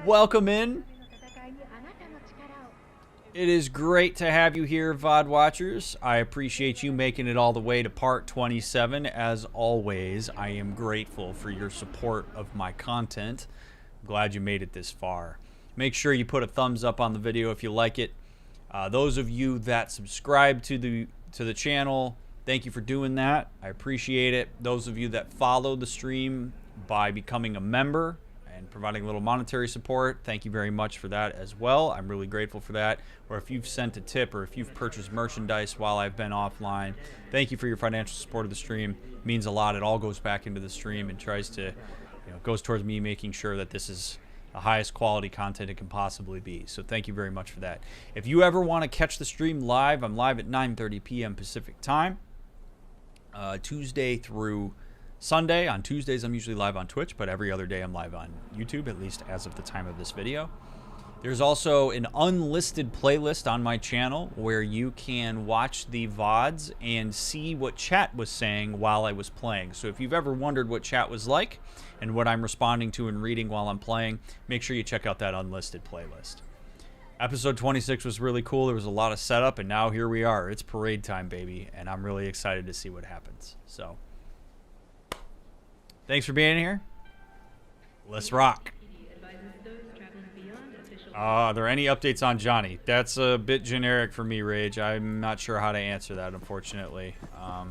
Welcome in. It is great to have you here, VOD watchers. I appreciate you making it all the way to part 27. As always, I am grateful for your support of my content. I'm glad you made it this far. Make sure you put a thumbs up on the video if you like it. Those of you that subscribe to the channel, thank you for doing that. I appreciate it. Those of you that follow the stream by becoming a member and providing a little monetary support, thank you very much for that as well. I'm really grateful for that. Or if you've sent a tip or if you've purchased merchandise while I've been offline, thank you for your financial support of the stream. It means a lot. It all goes back into the stream and tries to, goes towards me making sure that this is the highest quality content it can possibly be. So thank you very much for that. If you ever want to catch the stream live, I'm live at 9:30 p.m. Pacific time, Tuesday through Sunday. On Tuesdays, I'm usually live on Twitch, but every other day I'm live on YouTube, at least as of the time of this video. There's also an unlisted playlist on my channel where you can watch the VODs and see what chat was saying while I was playing. So if you've ever wondered what chat was like and what I'm responding to and reading while I'm playing, make sure you check out that unlisted playlist. Episode 26 was really cool. There was a lot of setup, and now here we are. It's parade time, baby, and I'm really excited to see what happens. So thanks for being here. Let's rock. Are there any updates on Johnny? That's a bit generic for me, Rage. I'm not sure how to answer that, unfortunately. I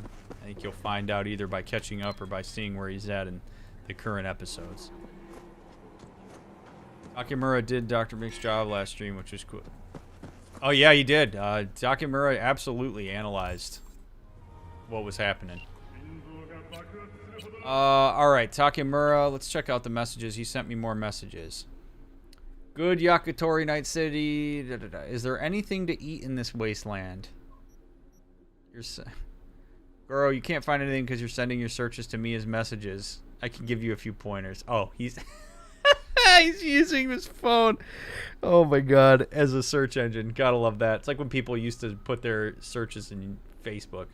think you'll find out either by catching up or by seeing where he's at in the current episodes. Takemura did Dr. Mick's job last stream, which was cool. Oh, yeah, he did. Takemura absolutely analyzed what was happening. Alright, Takemura, let's check out the messages. He sent me more messages. Good Yakitori Night City. Is there anything to eat in this wasteland? Girl, you can't find anything because you're sending your searches to me as messages. I can give you a few pointers. Oh, he's he's using his phone. Oh my god, as a search engine. Gotta love that. It's like when people used to put their searches in Facebook.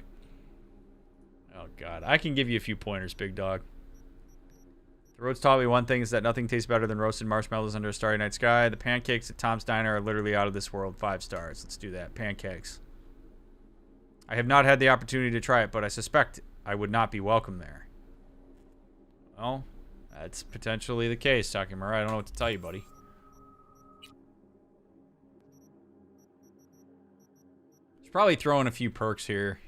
Oh god, I can give you a few pointers, big dog. The roads taught me one thing, is that nothing tastes better than roasted marshmallows under a starry night sky. The pancakes at Tom's Diner are literally out of this world. 5 stars. Let's do that. Pancakes. I have not had the opportunity to try it, but I suspect I would not be welcome there. Well, that's potentially the case, Takemura. I don't know what to tell you, buddy. He's probably throwing a few perks here.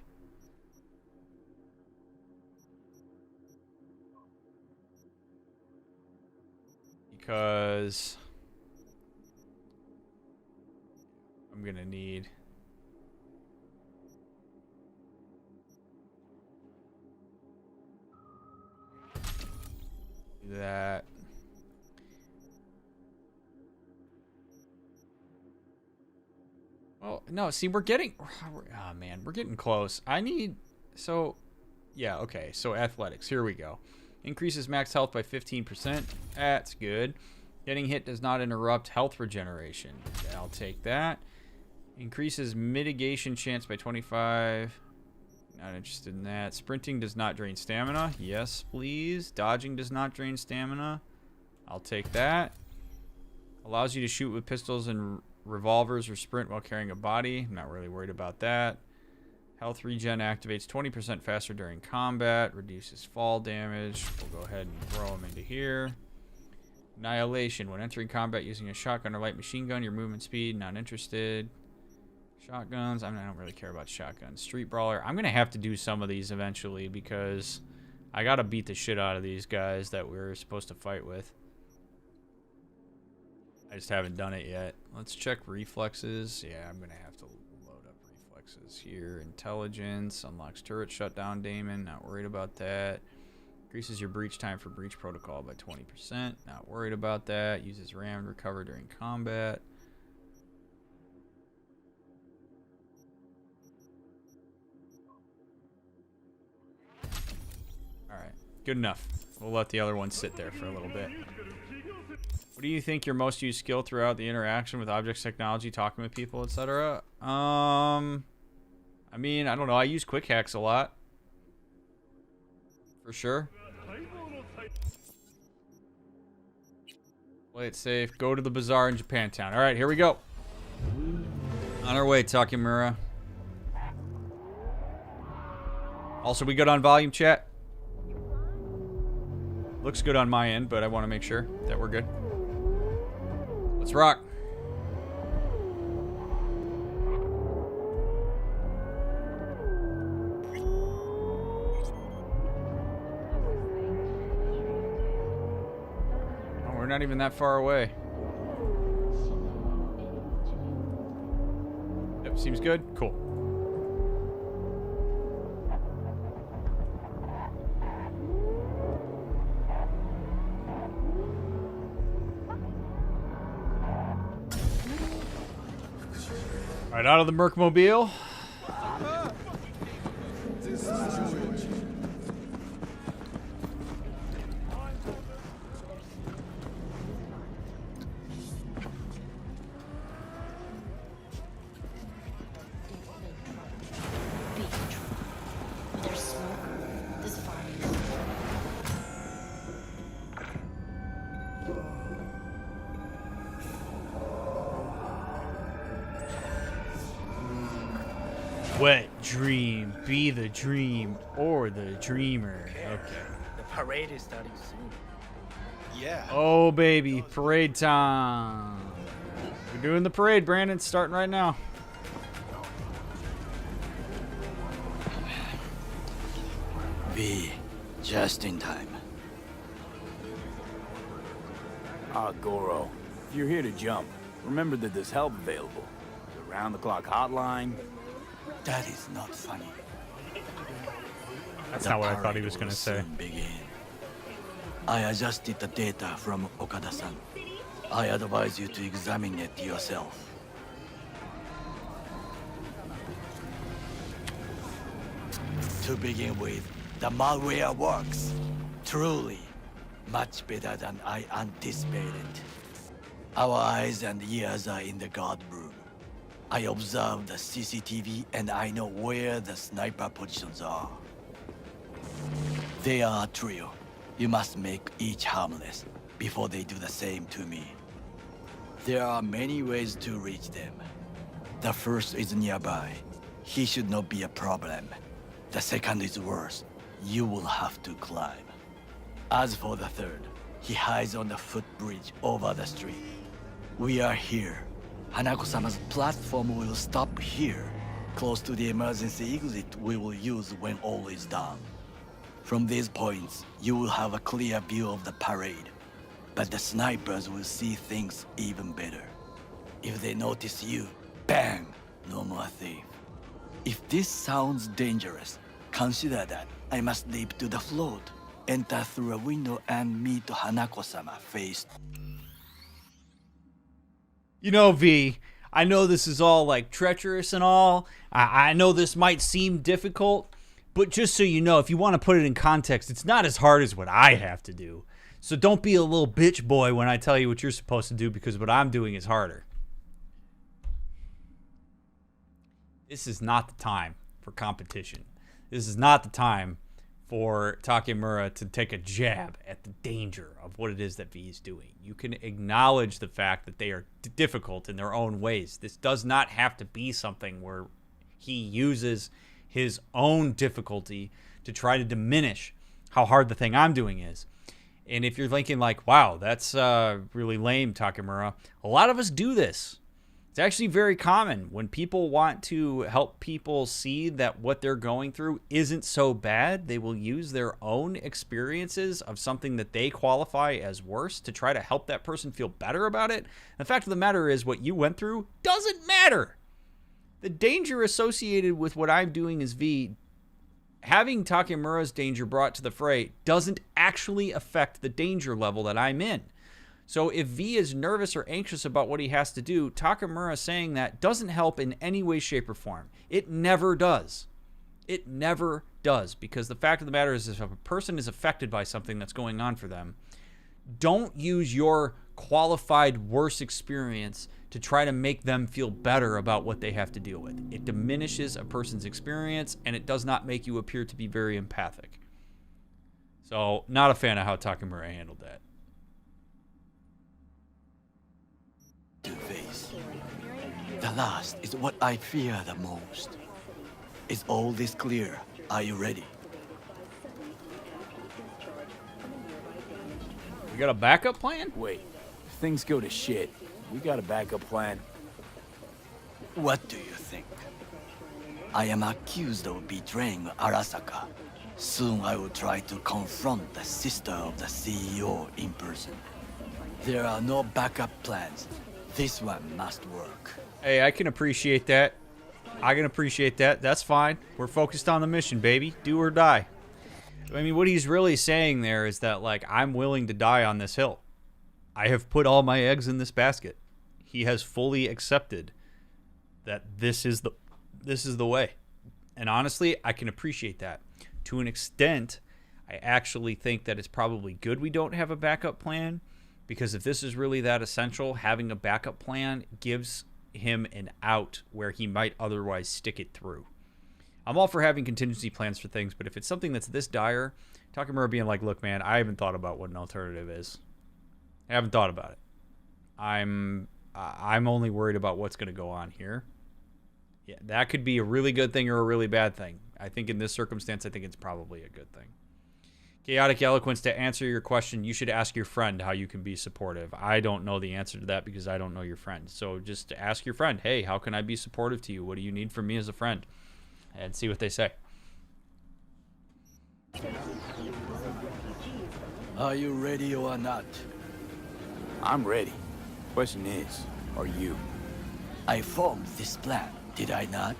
Because I'm gonna need that. Well, no, see, we're getting, oh man, we're getting close. I need, so, yeah, okay, so athletics, here we go. Increases max health by 15%. That's good. Getting hit does not interrupt health regeneration. I'll take that. Increases mitigation chance by 25. Not interested in that. Sprinting does not drain stamina. Yes, please. Dodging does not drain stamina. I'll take that. Allows you to shoot with pistols and revolvers or sprint while carrying a body. I'm not really worried about that. Health regen activates 20% faster during combat. Reduces fall damage. We'll go ahead and throw them into here. Annihilation. When entering combat using a shotgun or light machine gun, your movement speed, not interested. Shotguns. I don't really care about shotguns. Street Brawler. I'm going to have to do some of these eventually because I got to beat the shit out of these guys that we're supposed to fight with. I just haven't done it yet. Let's check reflexes. Yeah, I'm going to have to load up reflexes here. Intelligence. Unlocks turret shutdown daemon. Not worried about that. Increases your breach time for breach protocol by 20%. Not worried about that. Uses RAM to recover during combat. Alright. Good enough. We'll let the other one sit there for a little bit. What do you think your most used skill throughout the interaction with objects, technology, talking with people, etc.? I mean, I don't know. I use quick hacks a lot. For sure. Play it safe. Go to the bazaar in Japantown. All right, here we go. On our way, Takemura. Also, we good on volume, chat? Looks good on my end, but I want to make sure that we're good. Let's rock. Oh, we're not even that far away. Yep, seems good. Cool. Right out of the Mercmobile. Wet dream, be the dream or the dreamer. Okay. The parade is starting soon. Yeah. Oh baby, parade time. We're doing the parade, Brandon. It's starting right now. V, just in time. Goro, if you're here to jump, remember that there's help available. The round-the-clock hotline. That is not funny. That's not what I thought he was going to say. Begin. I adjusted the data from Okada-san. I advise you to examine it yourself. To begin with, the malware works. Truly, much better than I anticipated. Our eyes and ears are in the guard room. I observe the CCTV and I know where the sniper positions are. They are a trio. You must make each harmless before they do the same to me. There are many ways to reach them. The first is nearby. He should not be a problem. The second is worse. You will have to climb. As for the third, he hides on the footbridge over the street. We are here. Hanako-sama's platform will stop here, close to the emergency exit we will use when all is done. From these points, you will have a clear view of the parade, but the snipers will see things even better. If they notice you, bang, no more thief. If this sounds dangerous, consider that I must leap to the float, enter through a window and meet Hanako-sama face. You know, V, I know this is all like treacherous and all. I know this might seem difficult, but just so you know, if you want to put it in context, it's not as hard as what I have to do. So don't be a little bitch boy when I tell you what you're supposed to do, because what I'm doing is harder. This is not the time for competition. This is not the time for Takemura to take a jab at the danger of what it is that V is doing. You can acknowledge the fact that they are difficult in their own ways. This does not have to be something where he uses his own difficulty to try to diminish how hard the thing I'm doing is. And if you're thinking like, wow, that's really lame, Takemura, a lot of us do this. It's actually very common when people want to help people see that what they're going through isn't so bad. They will use their own experiences of something that they qualify as worse to try to help that person feel better about it. The fact of the matter is, what you went through doesn't matter. The danger associated with what I'm doing is V. Having Takemura's danger brought to the fray doesn't actually affect the danger level that I'm in. So if V is nervous or anxious about what he has to do, Takemura saying that doesn't help in any way, shape, or form. It never does. It never does. Because the fact of the matter is, if a person is affected by something that's going on for them, don't use your qualified worse experience to try to make them feel better about what they have to deal with. It diminishes a person's experience, and it does not make you appear to be very empathic. So, not a fan of how Takemura handled that. last is what I fear the most. Is all this clear? Are you ready? We got a backup plan? Wait, if things go to shit, we got a backup plan. What do you think? I am accused of betraying Arasaka. Soon I will try to confront the sister of the CEO in person. There are no backup plans. This one must work. Hey, I can appreciate that. I can appreciate that. That's fine. We're focused on the mission, baby. Do or die. I mean, what he's really saying there is that, like, I'm willing to die on this hill. I have put all my eggs in this basket. He has fully accepted that this is the way. And honestly, I can appreciate that. To an extent, I actually think that it's probably good we don't have a backup plan, because if this is really that essential, having a backup plan gives him an out where he might otherwise stick it through. I'm all for having contingency plans for things, but if it's something that's this dire, Takemura being like, look, man, I haven't thought about what an alternative is. I haven't thought about it. I'm only worried about what's going to go on here. Yeah, that could be a really good thing or a really bad thing. I think in this circumstance, I think it's probably a good thing. Chaotic Eloquence, to answer your question, you should ask your friend how you can be supportive. I don't know the answer to that because I don't know your friend. So just ask your friend, hey, how can I be supportive to you? What do you need from me as a friend? And see what they say. Are you ready or not? I'm ready. Question is, are you? I formed this plan, did I not?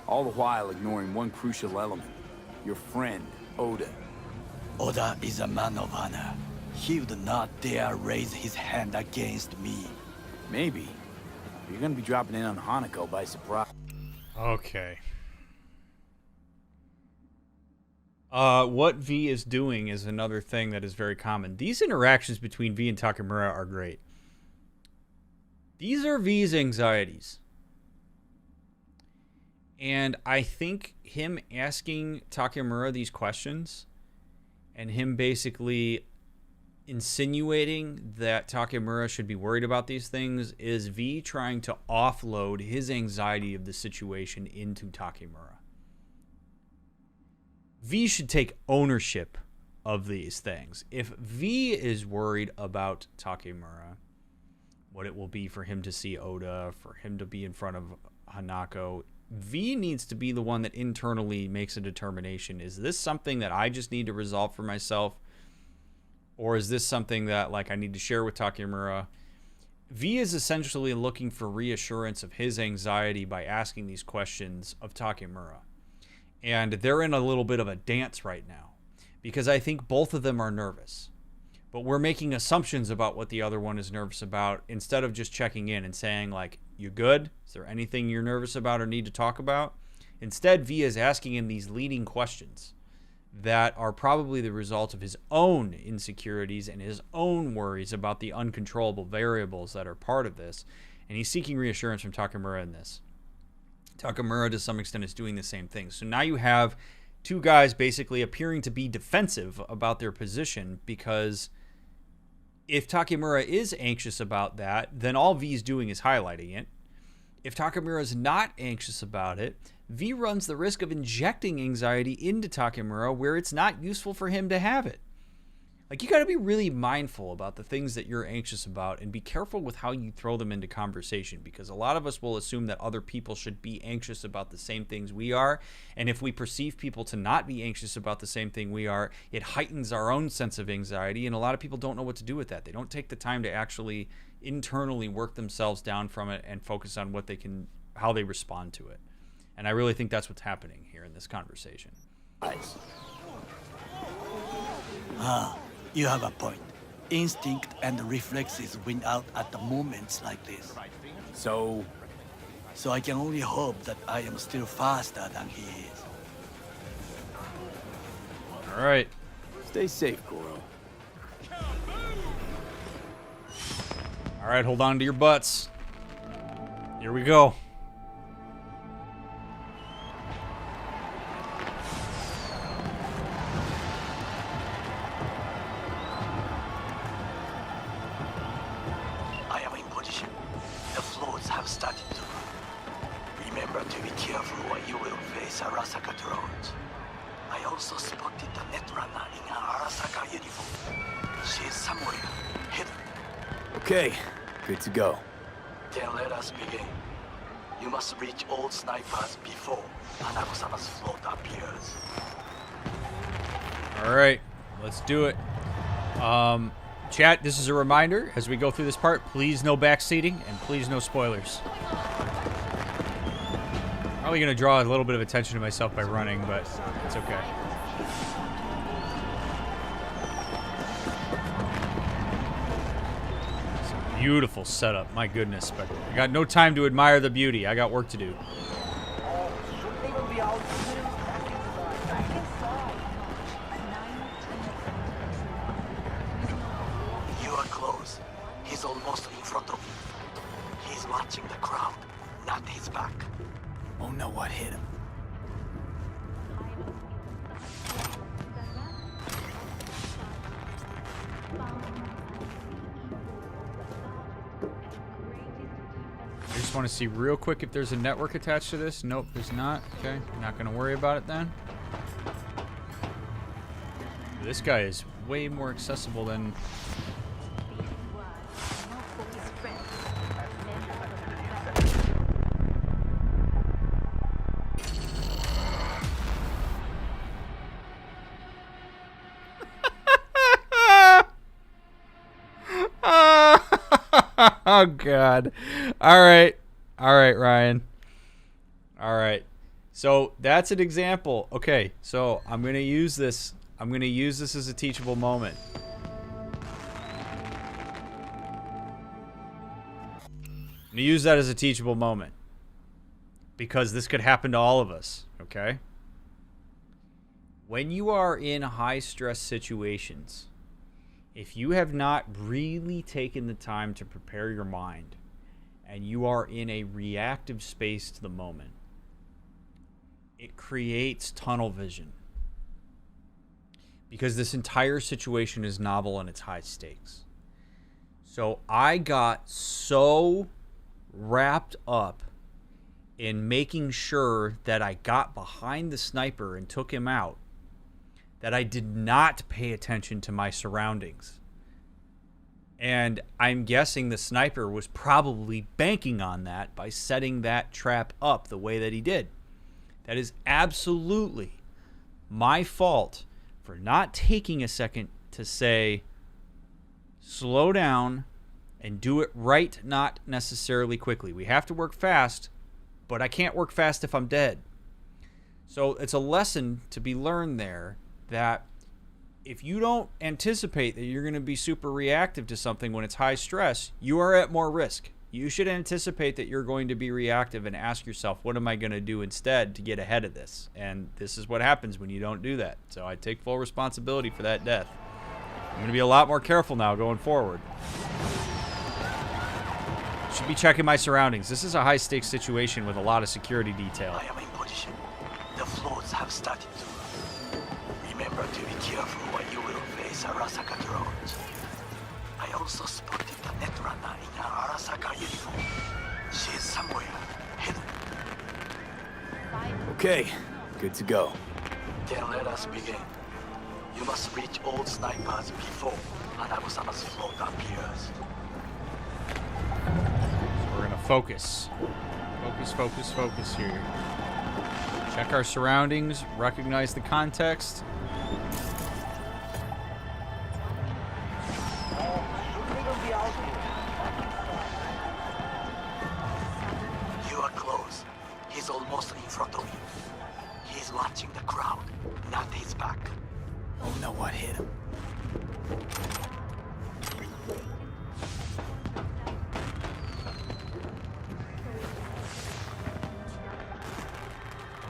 All the while ignoring one crucial element. Your friend, Oda. Oda is a man of honor. He would not dare raise his hand against me. Maybe. You're gonna be dropping in on Hanako by surprise. Okay. What V is doing is another thing that is very common. These interactions between V and Takemura are great. These are V's anxieties. And I think him asking Takemura these questions and him basically insinuating that Takemura should be worried about these things is V trying to offload his anxiety of the situation into Takemura. V should take ownership of these things. If V is worried about Takemura, what it will be for him to see Oda, for him to be in front of Hanako, V needs to be the one that internally makes a determination. Is this something that I just need to resolve for myself? Or is this something that, like, I need to share with Takemura? V is essentially looking for reassurance of his anxiety by asking these questions of Takemura. And they're in a little bit of a dance right now, because I think both of them are nervous. But we're making assumptions about what the other one is nervous about instead of just checking in and saying, like, you good? Is there anything you're nervous about or need to talk about? Instead, V is asking him these leading questions that are probably the result of his own insecurities and his own worries about the uncontrollable variables that are part of this. And he's seeking reassurance from Takemura in this. Takemura, to some extent, is doing the same thing. So now you have two guys basically appearing to be defensive about their position, because if Takemura is anxious about that, then all V is doing is highlighting it. If Takemura is not anxious about it, V runs the risk of injecting anxiety into Takemura where it's not useful for him to have it. Like, you got to be really mindful about the things that you're anxious about and be careful with how you throw them into conversation, because a lot of us will assume that other people should be anxious about the same things we are. And if we perceive people to not be anxious about the same thing we are, it heightens our own sense of anxiety. And a lot of people don't know what to do with that. They don't take the time to actually internally work themselves down from it and focus on what they can, how they respond to it. And I really think that's what's happening here in this conversation. Nice. You have a point. Instinct and reflexes win out at the moments like this. So I can only hope that I am still faster than he is. All right. stay safe, Goro. All right, hold on to your butts. Here we go. I am in position. The floats have started to move. Okay, good to go. Then let us begin. You must reach all snipers before Hanako-sama's float appears. Alright, let's do it. Chat, this is a reminder, as we go through this part, please no backseating, and please no spoilers. Probably going to draw a little bit of attention to myself by running, but it's okay. It's a beautiful setup, my goodness, but I got no time to admire the beauty. I got work to do. He's almost in front of you. He's watching the crowd, not his back. Oh no, what hit him? I just want to see real quick if there's a network attached to this. Nope, there's not. Okay, not going to worry about it then. This guy is way more accessible than... Oh God. All right, Ryan. All right. So that's an example. Okay, so I'm going to use this. I'm going to use this as a teachable moment. I'm going to use that as a teachable moment. Because this could happen to all of us, okay? When you are in high stress situations, if you have not really taken the time to prepare your mind and you are in a reactive space to the moment, it creates tunnel vision. Because this entire situation is novel and it's high stakes. So I got so wrapped up in making sure that I got behind the sniper and took him out that I did not pay attention to my surroundings. And I'm guessing the sniper was probably banking on that by setting that trap up the way that he did. That is absolutely my fault for not taking a second to say, slow down and do it right, not necessarily quickly. We have to work fast, but I can't work fast if I'm dead. So it's a lesson to be learned there that if you don't anticipate that you're going to be super reactive to something when it's high stress, you are at more risk. You should anticipate that you're going to be reactive and ask yourself, what am I going to do instead to get ahead of this? And this is what happens when you don't do that. So I take full responsibility for that death. I'm going to be a lot more careful now going forward. Should be checking my surroundings. This is a high stakes situation with a lot of security detail. I am in position. The floats have started to move. Remember to be careful when you will face Arasaka drones. I also spotted the netrunner in an Arasaka uniform. She is somewhere hidden. Okay, good to go. Then let us begin. You must reach all snipers before Hanako-sama's float appears. So we're gonna focus. Focus here. Check our surroundings, recognize the context. You are close. He's almost in front of you. He's watching the crowd, not his back. Oh no, what hit him?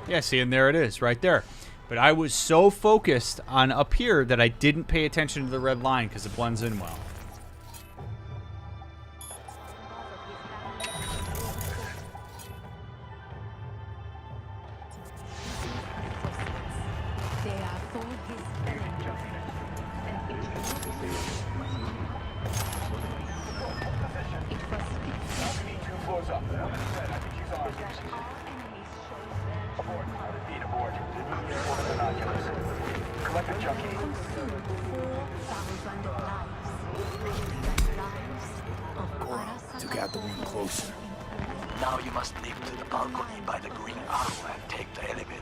Yeah, see, and there it is, right there. But I was so focused on up here that I didn't pay attention to the red line because it blends in well. brought the ring closer. Now you must leap to the balcony by the green arrow and take the elevator.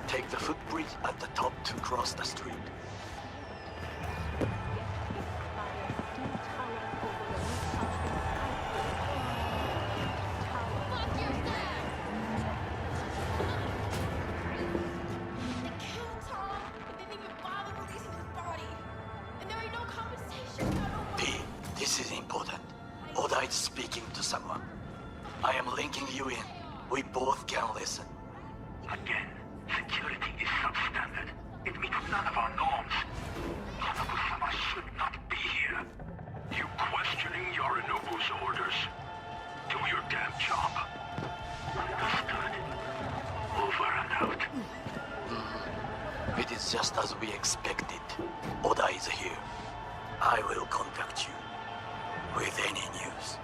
Take the footbridge at the top to cross the street. This is important. Oda is speaking to someone. I am linking you in. We both can listen. Again, security is substandard. It meets none of our norms. Hanako-sama should not be here. You questioning Yorinobu's orders? Do your damn job. Understood. Over and out. It is just as we expected. Oda is here. I will contact you with any news.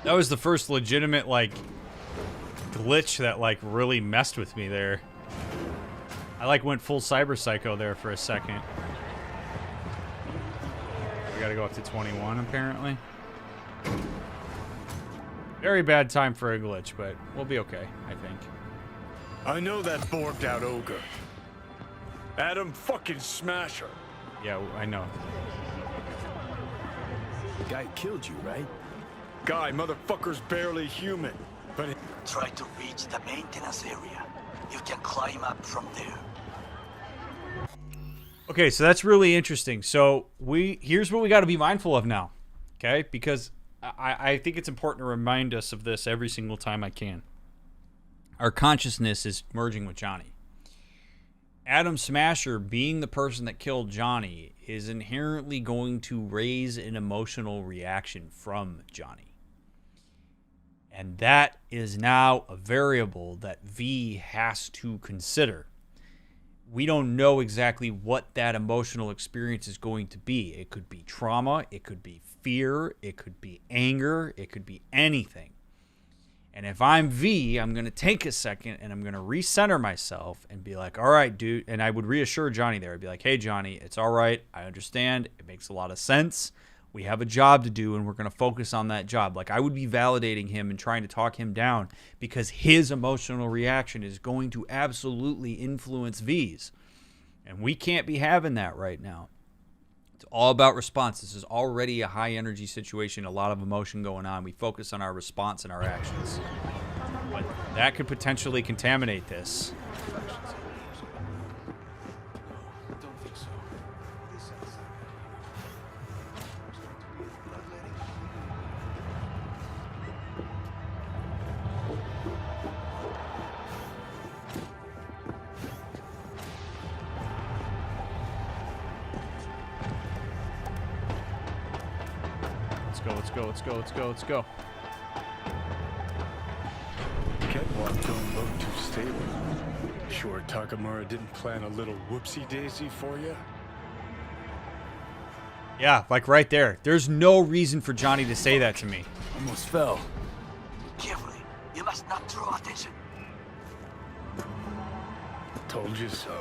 That was the first legitimate, like, glitch that, like, really messed with me there. I, like, went full Cyber Psycho there for a second. We gotta go up to 21, apparently. Very bad time for a glitch, but we'll be okay, I think. I know that borged out ogre. Adam fucking Smasher. Yeah, I know. The guy killed you, right? Guy, motherfucker's barely human. But Try to reach the maintenance area. You can climb up from there. Okay, so that's really interesting. So here's what we got to be mindful of now, okay? Because I think it's important to remind us of this every single time I can. Our consciousness is merging with Johnny. Adam Smasher, being the person that killed Johnny, is inherently going to raise an emotional reaction from Johnny. And that is now a variable that V has to consider. We don't know exactly what that emotional experience is going to be. It could be trauma, it could be fear, it could be anger, it could be anything. And if I'm V, I'm going to take a second and I'm going to recenter myself and be like, all right, dude. And I would reassure Johnny there. I'd be like, hey, Johnny, it's all right. I understand. It makes a lot of sense. We have a job to do and we're going to focus on that job. Like, I would be validating him and trying to talk him down because his emotional reaction is going to absolutely influence V's. And we can't be having that right now. It's all about response. This is already a high energy situation, a lot of emotion going on. We focus on our response and our actions. But that could potentially contaminate this. Let's go. catwalk don't look too stable. Sure Takamura didn't plan a little whoopsie-daisy for you? Yeah, like right there. There's no reason for Johnny to say that to me. Almost fell. Carefully. You must not draw attention. Told you so.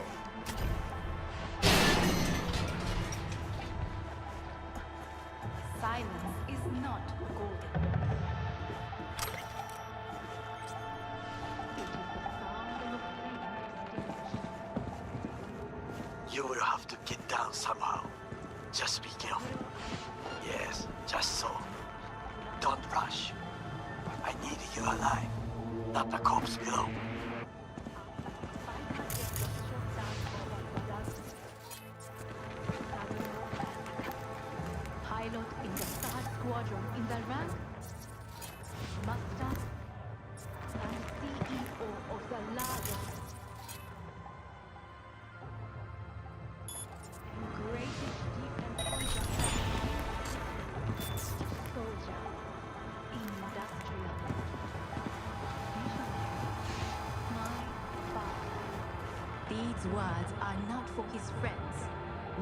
Silence is not golden. You will have to get down somehow. Just be careful. Yes, just so. Don't rush. I need you alive, not the corpse below. Pilot in the Star Squadron in the rank, Master and CEO of the largest and greatest defense soldier, industrial, my father. These words are not for his friends,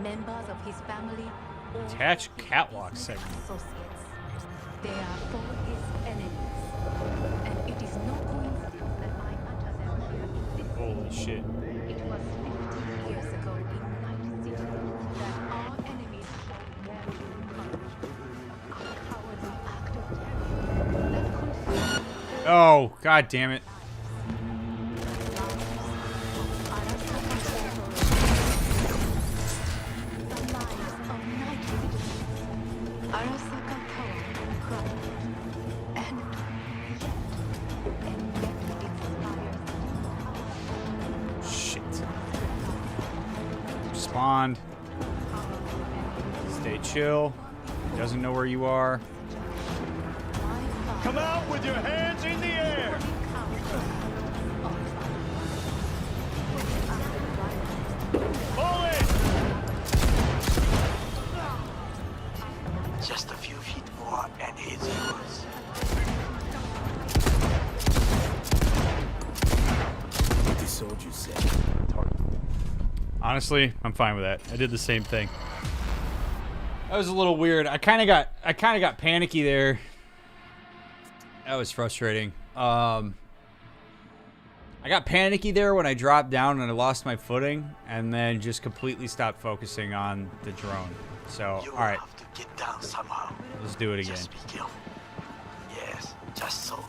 members of his family, or Attach catwalk segment. associates. They are for his enemies. And it is no coincidence that I utter them here in this Holy city. shit. It was 50 years ago in Night City that our enemies showed their true colors. Oh, god damn it. Shit. Respond. Stay chill. He doesn't know where you are. Come out with your hands in the air! Pull it! Just a few feet more and it's yours. What the soldiers say? Honestly, I'm fine with that. I did the same thing. That was a little weird. I kind of got panicky there. That was frustrating. I got panicky there when I dropped down and I lost my footing, and then just completely stopped focusing on the drone. So, all right, have to get down somehow. let's do it again. Just be careful. Yes, just so.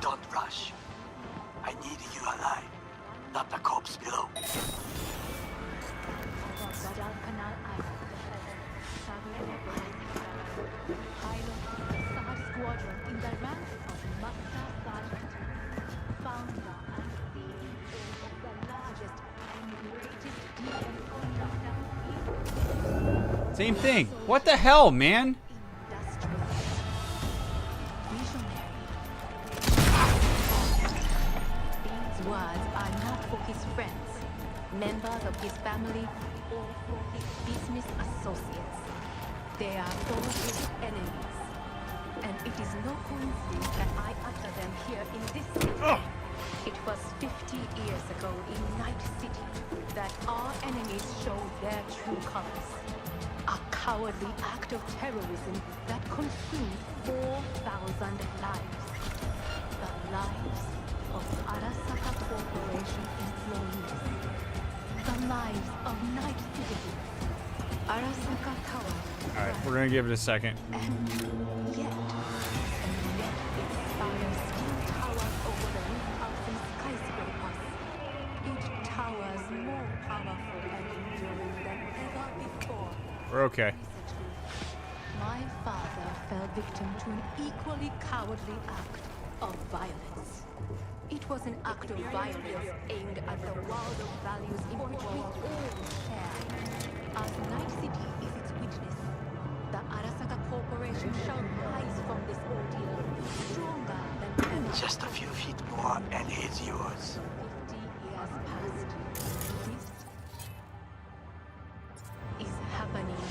Don't rush. I need you alive, not the corpse below. Same thing. What the hell, man? These words are not for his friends, members of his family, or for his business associates. They are for his enemies. And it is no coincidence that I utter them here in this city. It was 50 years ago in Night City that our enemies showed their true colors. A cowardly act of terrorism that consumed 4,000 lives. The lives of Arasaka Corporation employees. The lives of Night citizens. Arasaka Tower. Alright, we're gonna give it a second. And yet, its spires still towers over the rooftops and skyscrapers. It towers more powerful and enduring than ever before. We're okay. My father fell victim to an equally cowardly act of violence. It was an act of violence aimed at the world of values in which we all share. As Night City is its witness, the Arasaka Corporation shall rise from this ordeal stronger than ever. Just a few feet more and it's yours. 50 years past. This is happening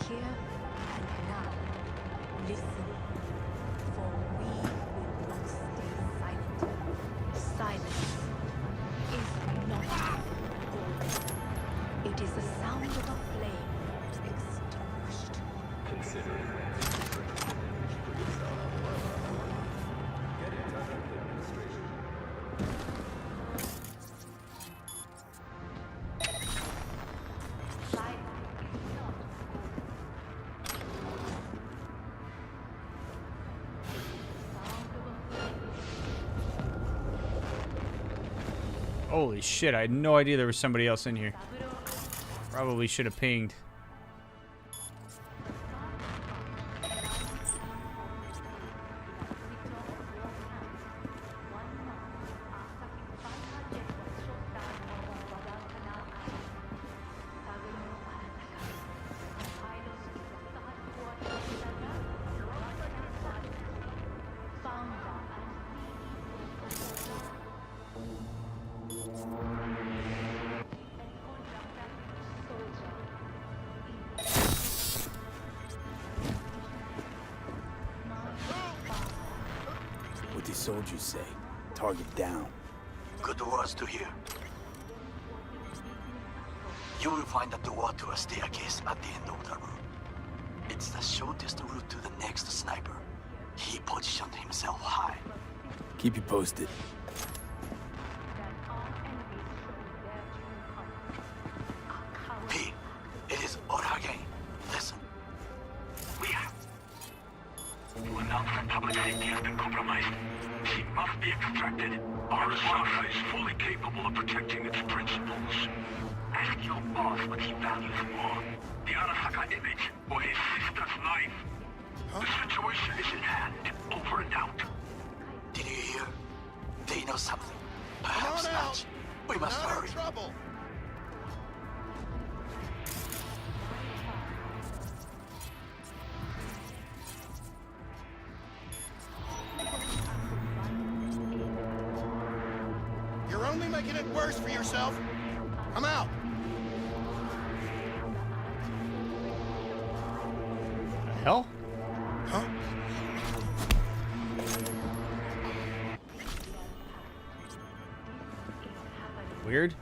here and now. Listen, for we will not stay silent. Silence is not gold. It is the sound of a flame extinguished. Holy shit, I had no idea there was somebody else in here. Probably should have pinged. What the soldiers say? Target down. Good words to hear. You will find a door to a staircase at the end of the room. It's the shortest route to the next sniper. He positioned himself high. Keep you posted. P, it is Orage. Listen. We will not safety has been compromised. She must be extracted. Arasaka is fully capable of protecting its principles. Ask your boss what he values more. The Arasaka image or his sister's life. The situation is in hand. Over and out. Did you hear? They know something. Perhaps not. We must hurry. Trouble. You're only making it worse for yourself. I'm out. The hell? Huh? Weird.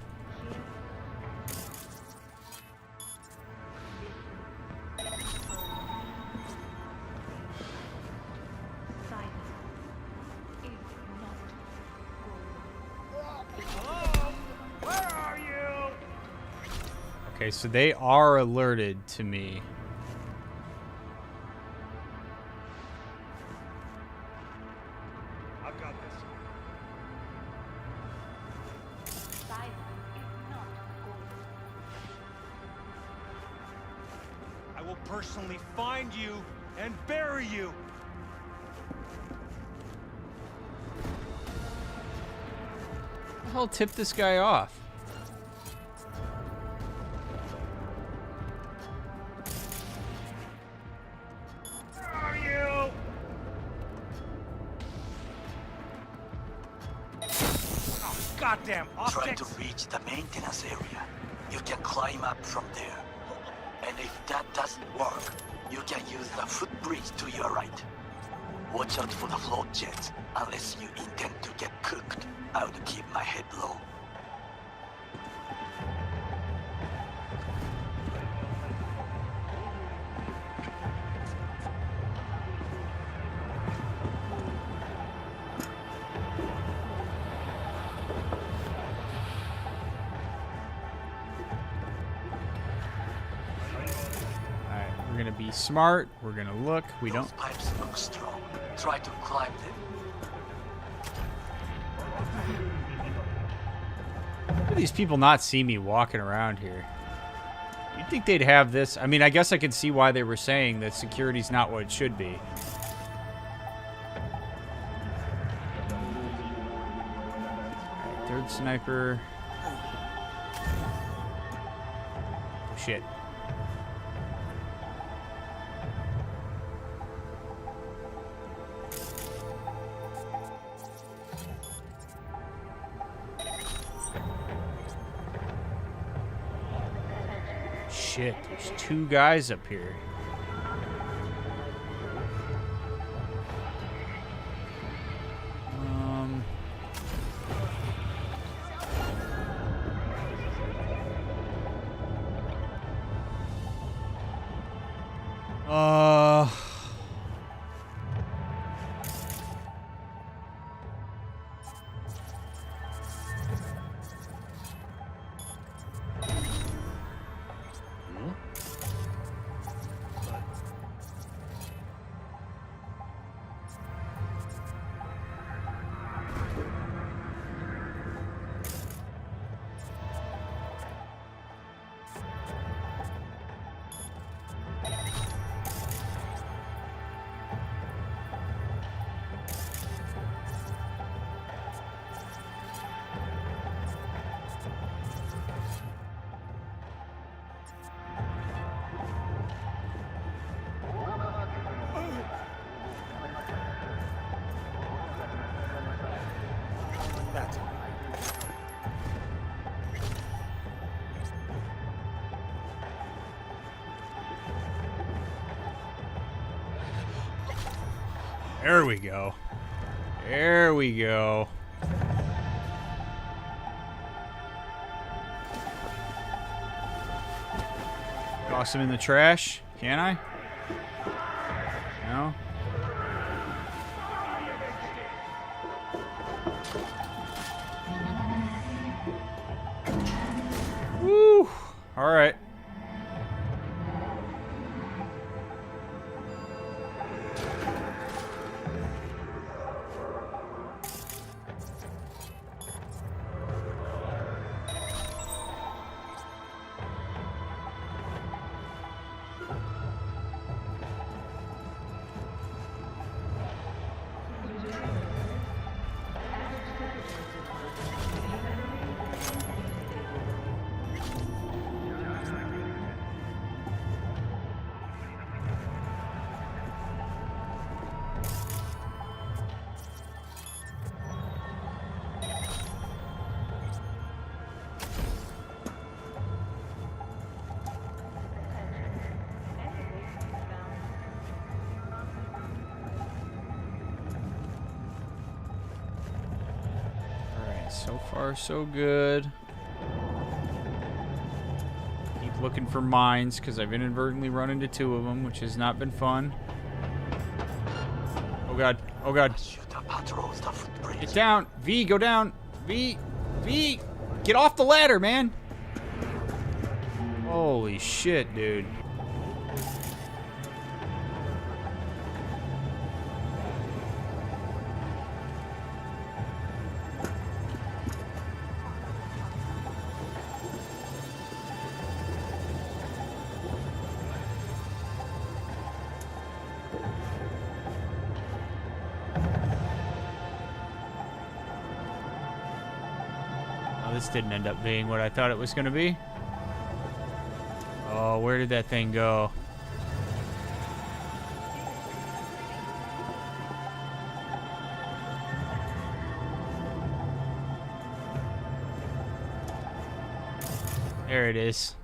Okay, so they are alerted to me. I've got this. I will personally find you and bury you. What the hell tipped this guy off? Where are you? Oh, goddamn Try to optics! reach the maintenance area. You can climb up from there. And if that doesn't work, you can use the footbridge to your right. Watch out for the float jets, unless you intend to get cooked. I would keep my head low. Alright, we're gonna be smart. We're gonna look. We Those don't. pipes look strong. Try to climb them. How do these people not see me walking around here? You'd think they'd have this. I mean, I guess I could see why they were saying that security's not what it should be. Alright, third sniper. Oh, shit. Shit, there's two guys up here. Um. Uh. That's all right. There we go. There we go. Toss him in the trash. Can I? No? Woo! All right. So far, so good. Keep looking for mines, because I've inadvertently run into 2 of them, which has not been fun. Oh god. Oh god. Get down. V, go down. V. V. Get off the ladder, man. Holy shit, dude. This didn't end up being what I thought it was going to be. Oh, where did that thing go? There it is.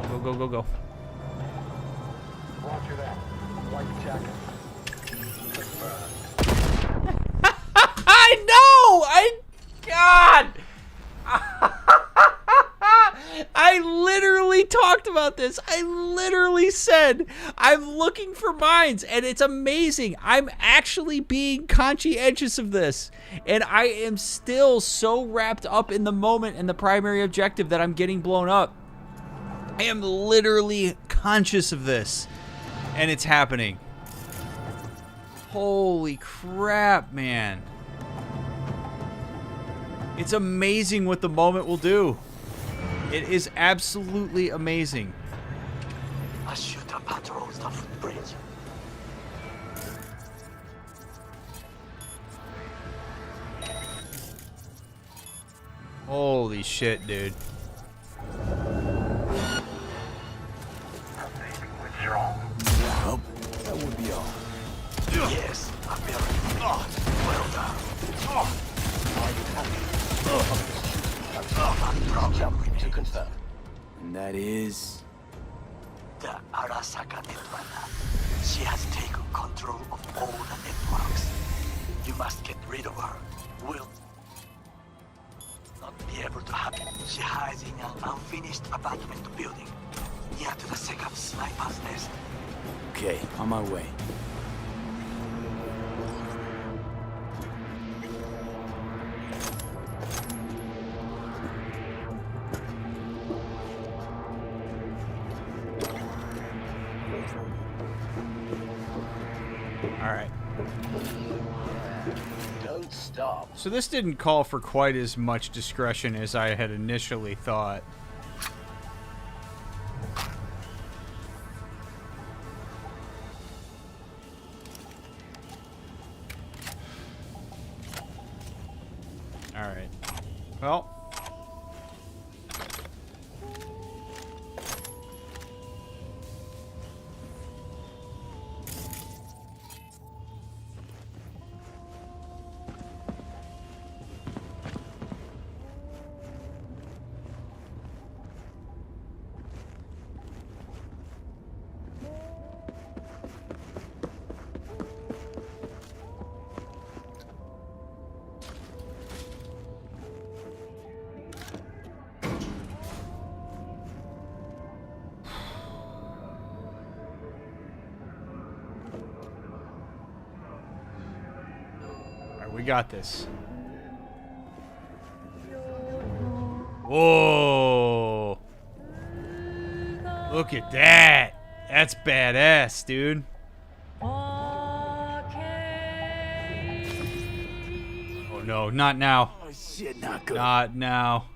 Go, go, go, go. Roger that. White jacket. I know! God! I literally talked about this. I literally said, I'm looking for mines, and it's amazing. I'm actually being conscientious of this, and I am still so wrapped up in the moment and the primary objective that I'm getting blown up. I am literally conscious of this, and it's happening. Holy crap, man. It's amazing what the moment will do. It is absolutely amazing. A shooter patrols the footbridge. Holy shit, dude. What's wrong? Well, that would be all. Yes, apparently. Well done. Problem to confirm. And that is... The Arasaka network. She has taken control of all the networks. You must get rid of her. Will not be able to happen. She hides in an unfinished apartment building near to the second sniper's nest. Okay, on my way. Alright. Don't stop. So this didn't call for quite as much discretion as I had initially thought. Alright. Well. We got this. Whoa. Look at that. That's badass, dude. Oh no, not now. Oh shit, not good. Not now.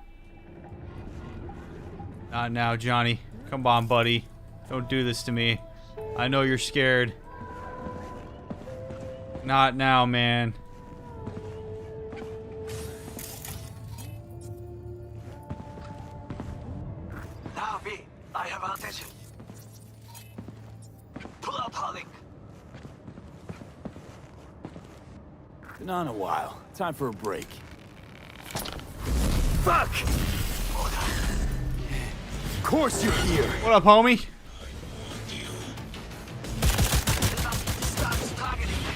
Not now, Johnny. Come on, buddy. Don't do this to me. I know you're scared. Not now, man. I have attention. Pull out Harling. Been on a while. Time for a break. Fuck! Of course you're here. What up, homie?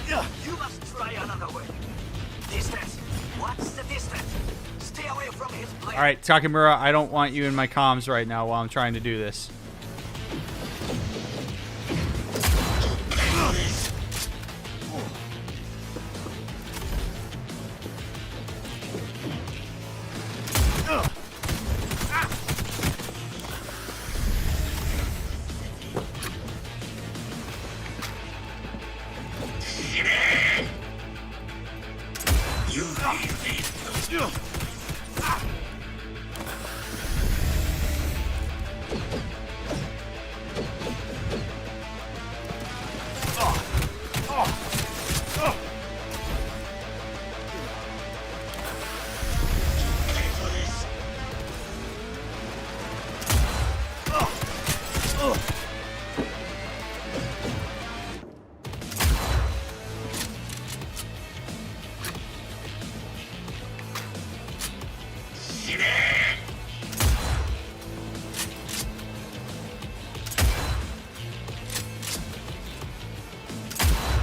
You must try another way. Distance. What's the distance? Stay away from his blade. All right, Takamura, I don't want you in my comms right now while I'm trying to do this.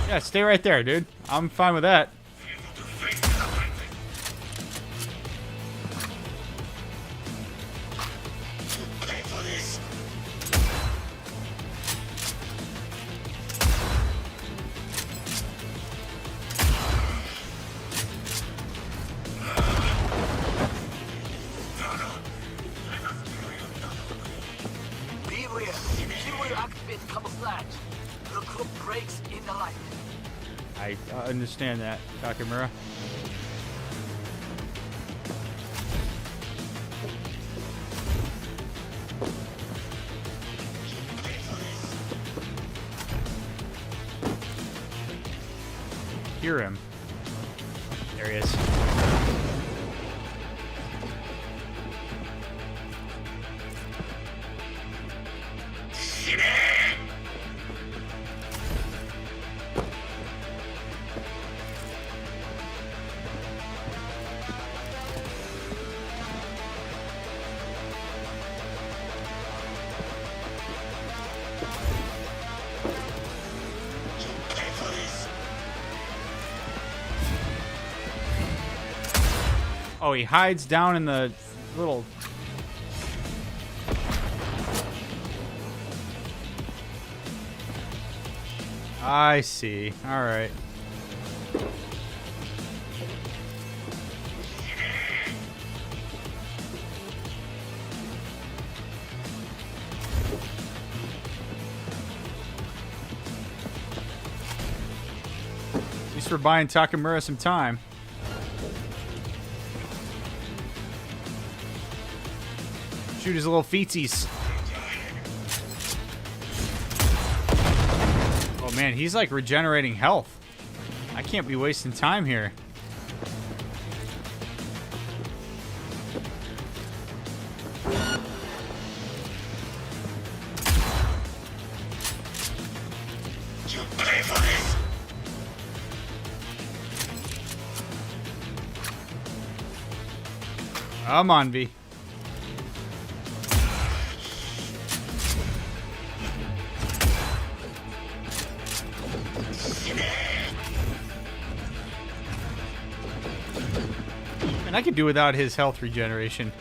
Yeah, stay right there, dude. I'm fine with that. Beware. He will activate camouflage. Recruit breaks in the light. I understand that, Takamura. Hear him. There he is. Oh, he hides down in the little... I see. All right. At least we're buying Takamura some time. Shoot his little feetsies. Oh man, he's like regenerating health. I can't be wasting time here. You pay for this. Come on, V. And I could do without his health regeneration.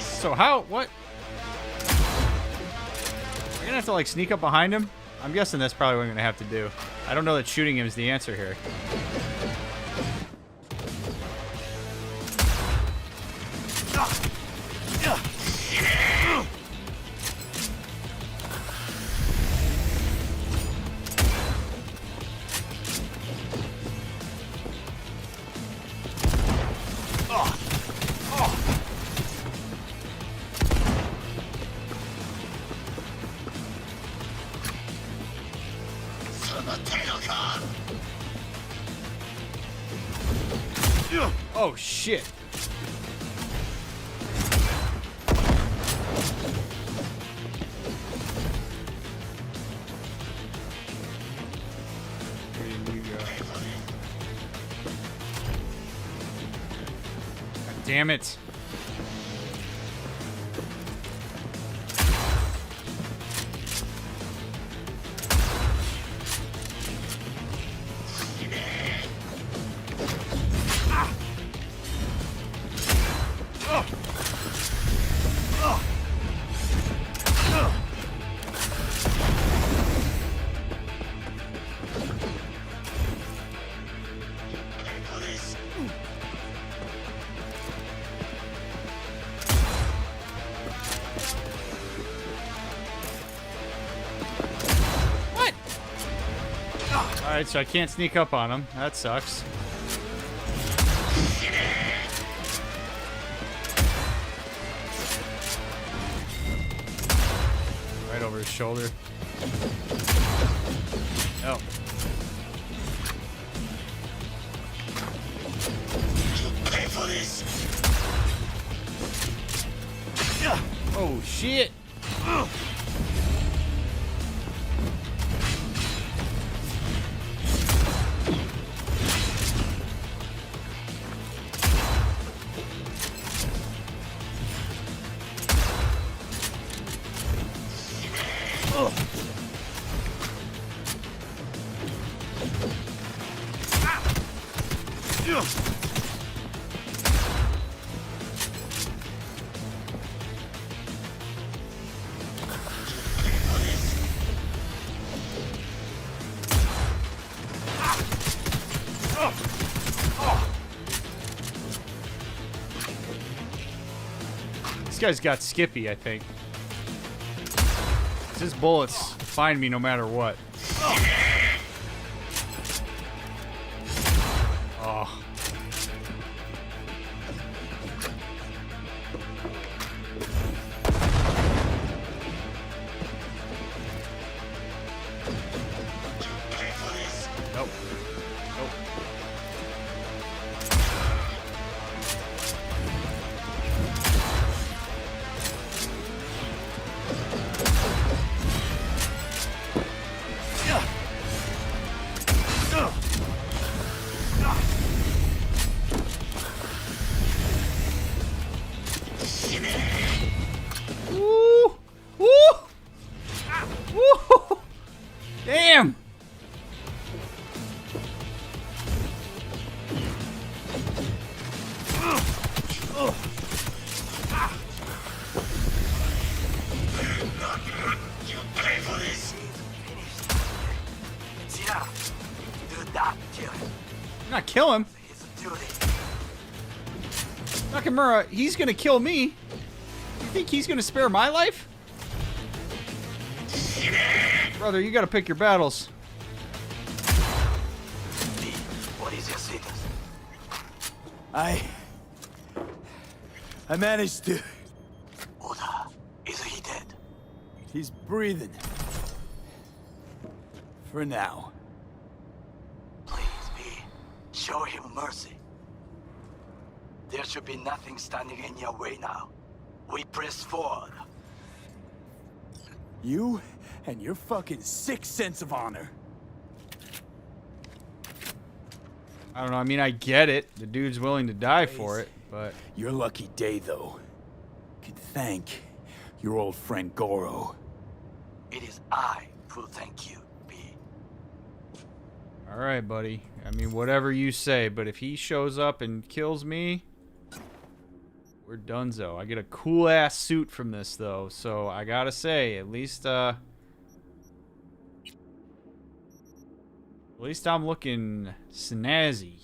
So how, what? We're gonna have to like sneak up behind him? I'm guessing that's probably what I'm gonna have to do. I don't know that shooting him is the answer here. Oh shit. Where did you go? God damn it. Alright, so I can't sneak up on him. That sucks. Right over his shoulder. Oh. Pay for this. Oh, shit. This guy's got Skippy, I think. His bullets find me no matter what. Oh. Nope. Nope. Woo! Woo! Woo! Damn! You pay for this. Do not kill him. Not kill him. It's a duty. Nakamura, he's gonna kill me. You think he's gonna spare my life? Brother, you gotta pick your battles. What is your status? I managed to. Oda, is he dead? He's breathing. For now. Please, B, show him mercy. There should be nothing standing in your way now. We press forward. You and your fucking sick sense of honor. I don't know, I mean, I get it. The dude's willing to die for it, but... Your lucky day, though. Could thank your old friend Goro. It is I who thank you, B. Alright, buddy. I mean, whatever you say, but if he shows up and kills me... We're donezo. I get a cool-ass suit from this, though, so I gotta say, at least I'm looking snazzy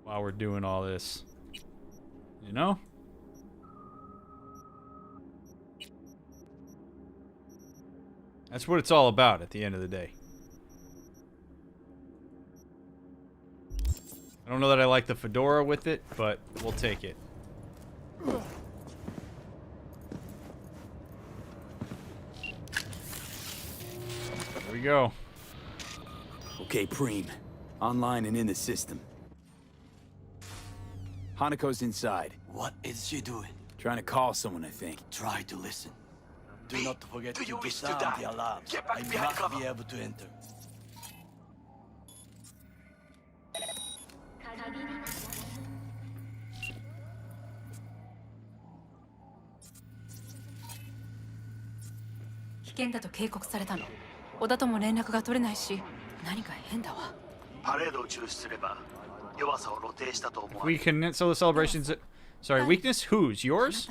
while we're doing all this. You know? That's what it's all about at the end of the day. I don't know that I like the fedora with it, but we'll take it. There we go. Okay, Preem. Online and in the system. Hanako's inside. What is she doing? Trying to call someone, I think. Try to listen. Do not forget Do to you wish to disarm die? the alarms. Get back I behind must cover. be able to enter. We can cancel the celebrations. Sorry, weakness? Whose? Yours?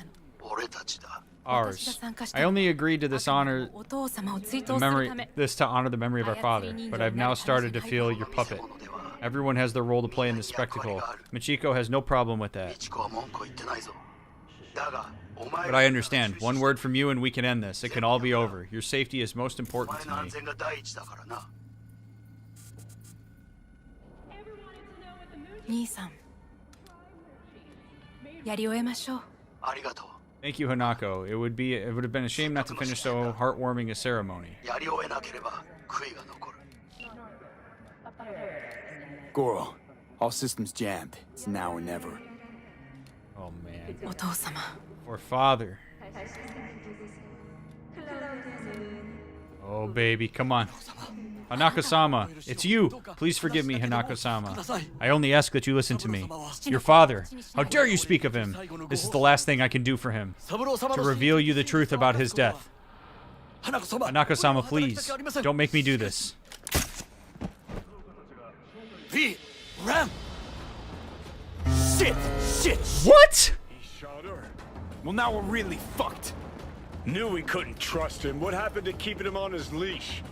Ours. I only agreed to this honor the memory to honor the memory of our father, but I've now started to feel your puppet. Everyone has their role to play in this spectacle. Michiko has no problem with that. But I understand. One word from you and we can end this. It can all be over. Your safety is most important to me. 兄さんやり終えましょう Thank you, Hanako. It would have been a shame not to finish so heartwarming a ceremony. Goro, all systems jammed. It's now or never. Oh, man. お父様 Or father. Oh, baby. Come on. Hanako-sama, it's you. Please forgive me, Hanako-sama. I only ask that you listen to me. Your father. How dare you speak of him? This is the last thing I can do for him. To reveal you the truth about his death. Hanako-sama, please. Don't make me do this. V! Ram! Shit! What? He shot her. Well, now we're really fucked. Knew we couldn't trust him. What happened to keeping him on his leash?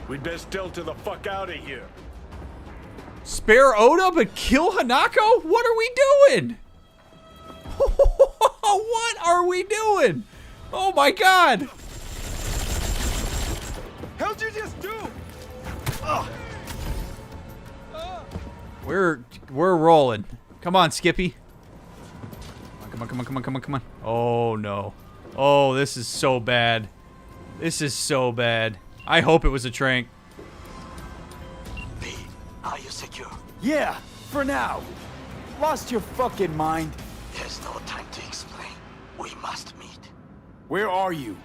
We'd best delta the fuck out of here. Spare Oda but kill Hanako? What are we doing? What are we doing? Oh my god. How'd you just do? We're rolling. Come on, Skippy. Come on. Oh no. Oh, this is so bad. This is so bad. I hope it was a trank. B, are you secure? Yeah, for now. Lost your fucking mind. There's no time to explain. We must meet. Where are you?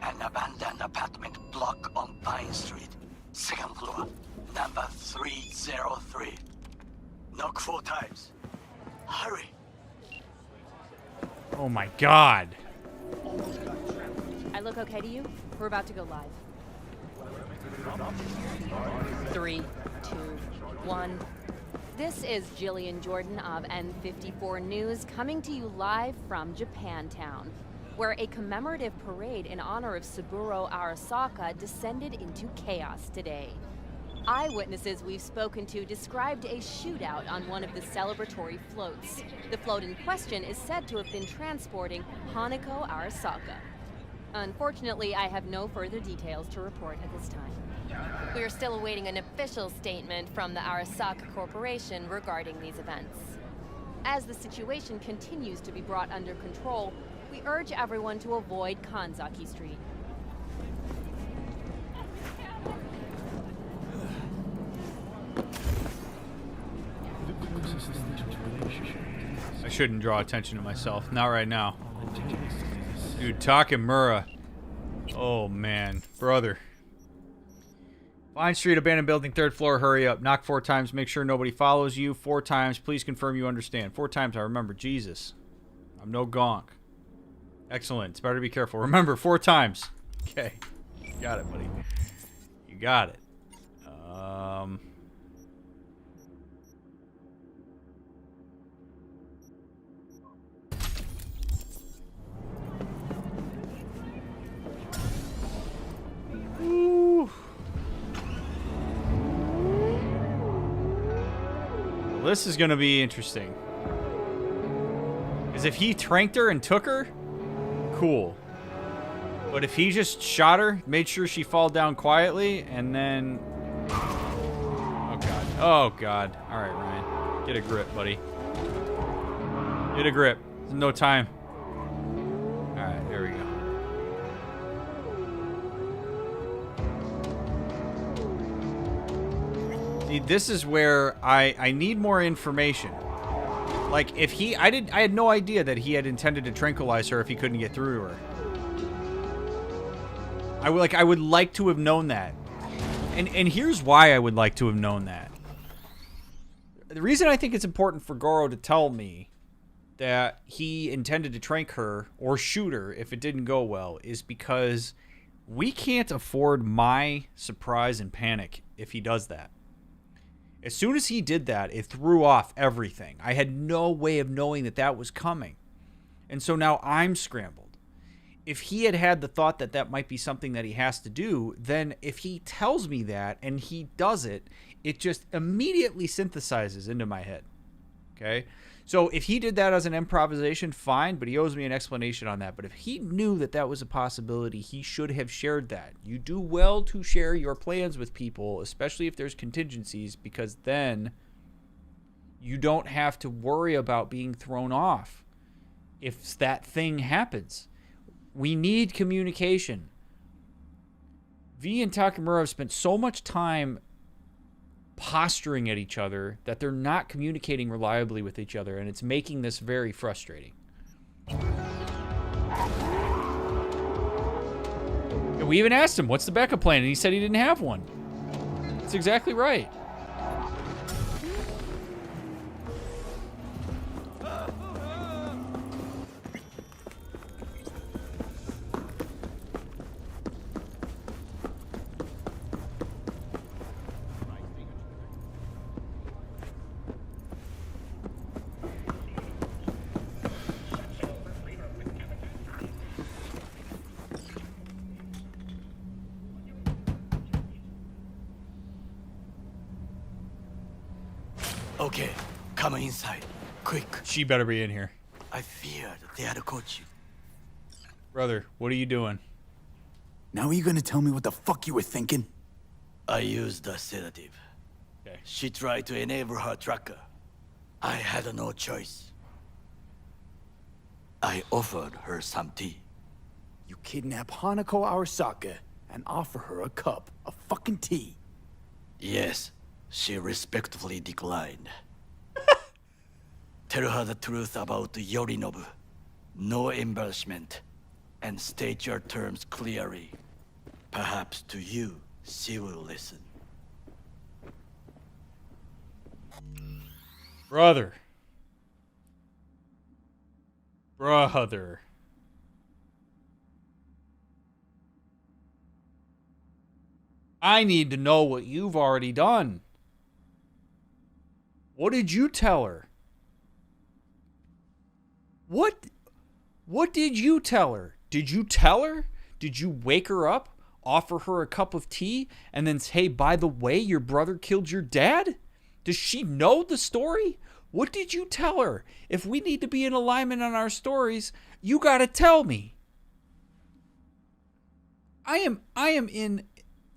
An abandoned apartment block on Pine Street. Second floor. Number 303. Knock 4 times. Hurry. Oh my god. I look okay to you? We're about to go live. 3, 2, 1. This is Jillian Jordan of N54 News coming to you live from Japantown, where a commemorative parade in honor of Saburo Arasaka descended into chaos today. Eyewitnesses we've spoken to described a shootout on one of the celebratory floats. The float in question is said to have been transporting Hanako Arasaka. Unfortunately, I have no further details to report at this time. We are still awaiting an official statement from the Arasaka Corporation regarding these events. As the situation continues to be brought under control, we urge everyone to avoid Kanzaki Street. I shouldn't draw attention to myself. Not right now. Dude, Takamura. Oh, man. Brother. Vine Street, abandoned building, 3rd floor. Hurry up. Knock 4 times. Make sure nobody follows you. 4 times. Please confirm you understand. 4 times. I remember. Jesus. I'm no gonk. Excellent. It's better to be careful. Remember, 4 times. Okay. You got it, buddy. You got it. Ooh. Well, this is going to be interesting. Because if he tranked her and took her, cool. But if he just shot her, made sure she fall down quietly, and then... Oh, God. Oh, God. All right, Ryan. Get a grip, buddy. Get a grip. There's no time. All right, there we go. See, this is where I need more information. Like, if he... I had no idea that he had intended to tranquilize her if he couldn't get through to her. I would like to have known that. And here's why I would like to have known that. The reason I think it's important for Goro to tell me that he intended to trank her or shoot her if it didn't go well is because we can't afford my surprise and panic if he does that. As soon as he did that, it threw off everything. I had no way of knowing that that was coming. And so now I'm scrambled. If he had had the thought that that might be something that he has to do, then if he tells me that and he does it, it just immediately synthesizes into my head. Okay? So if he did that as an improvisation, fine, but he owes me an explanation on that. But if he knew that that was a possibility, he should have shared that. You do well to share your plans with people, especially if there's contingencies, because then you don't have to worry about being thrown off if that thing happens. We need communication. V and Takamura have spent so much time posturing at each other that they're not communicating reliably with each other, and it's making this very frustrating. And we even asked him, what's the backup plan? And he said he didn't have one. That's exactly right. Okay, come inside. Quick. She better be in here. I feared they had caught you. Brother, what are you doing? Now are you gonna tell me what the fuck you were thinking? I used a sedative. Okay. She tried to enable her tracker. I had no choice. I offered her some tea. You kidnap Hanako Arasaka and offer her a cup of fucking tea. Yes, she respectfully declined. Tell her the truth about Yorinobu. No embarrassment. And state your terms clearly. Perhaps to you, she will listen. Brother. Brother. I need to know what you've already done. What did you tell her? What did you tell her? Did you tell her? Did you wake her up, offer her a cup of tea, and then say, hey, by the way, your brother killed your dad? Does she know the story? What did you tell her? If we need to be in alignment on our stories, you gotta tell me. I am in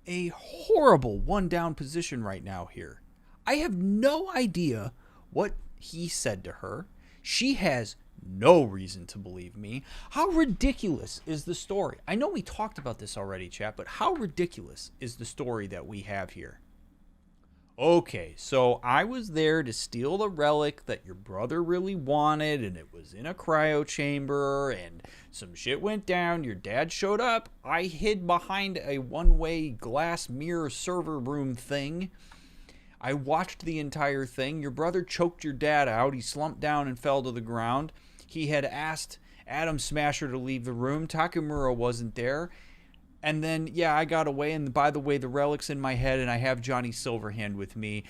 a horrible one-down position right now here. I have no idea what he said to her. She has no reason to believe me. How ridiculous is the story? I know we talked about this already, chat, but how ridiculous is the story that we have here? Okay, so I was there to steal the relic that your brother really wanted, and it was in a cryo chamber, and some shit went down. Your dad showed up. I hid behind a one-way glass mirror server room thing. I watched the entire thing. Your brother choked your dad out. He slumped down and fell to the ground. He had asked Adam Smasher to leave the room. Takamura wasn't there. And then, yeah, I got away. And by the way, the relic's in my head, and I have Johnny Silverhand with me.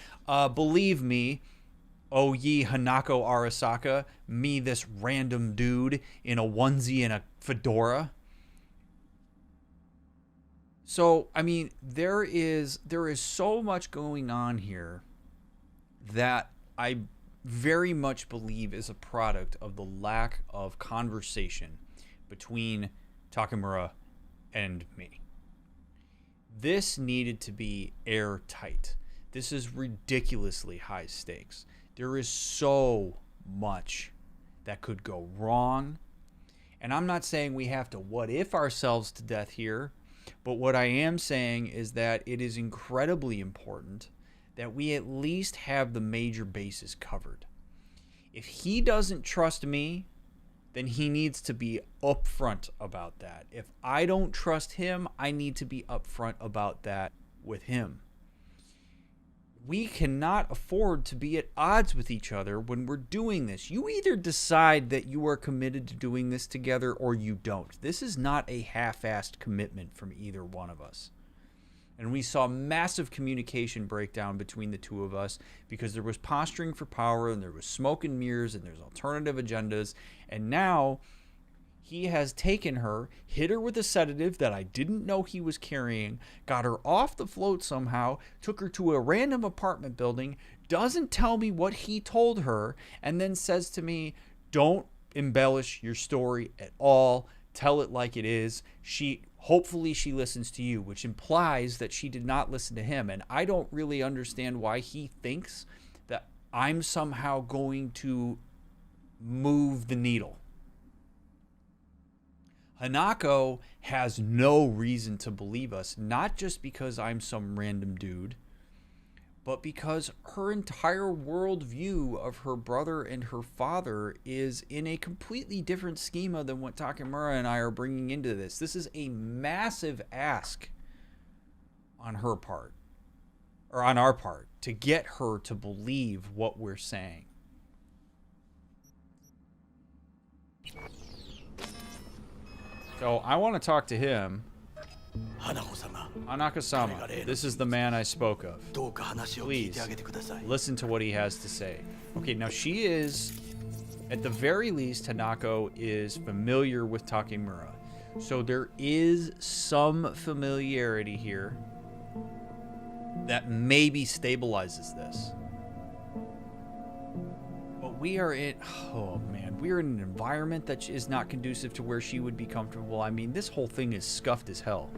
Believe me, oh ye Hanako Arasaka, me, this random dude in a onesie and a fedora. So, I mean, there is so much going on here that I very much believe is a product of the lack of conversation between Takamura and me. This needed to be airtight. This is ridiculously high stakes. There is so much that could go wrong. And I'm not saying we have to what if ourselves to death here, but what I am saying is that it is incredibly important that we at least have the major bases covered. If he doesn't trust me, then he needs to be upfront about that. If I don't trust him, I need to be upfront about that with him. We cannot afford to be at odds with each other when we're doing this. You either decide that you are committed to doing this together or you don't. This is not a half-assed commitment from either one of us. And we saw massive communication breakdown between the two of us because there was posturing for power and there was smoke and mirrors and there's alternative agendas. And now he has taken her, hit her with a sedative that I didn't know he was carrying, got her off the float somehow, took her to a random apartment building, doesn't tell me what he told her, and then says to me, don't embellish your story at all. Tell it like it is. Hopefully she listens to you, which implies that she did not listen to him. And I don't really understand why he thinks that I'm somehow going to move the needle. Hanako has no reason to believe us, not just because I'm some random dude, but because her entire worldview of her brother and her father is in a completely different schema than what Takemura and I are bringing into this. This is a massive ask on her part, or on our part, to get her to believe what we're saying. So I want to talk to him. Hanako-sama, this is the man I spoke of. Please, listen to what he has to say. Okay, now she is, at the very least, Hanako is familiar with Takemura. So there is some familiarity here that maybe stabilizes this. But we are in, oh man, we are in an environment that is not conducive to where she would be comfortable. I mean, this whole thing is scuffed as hell.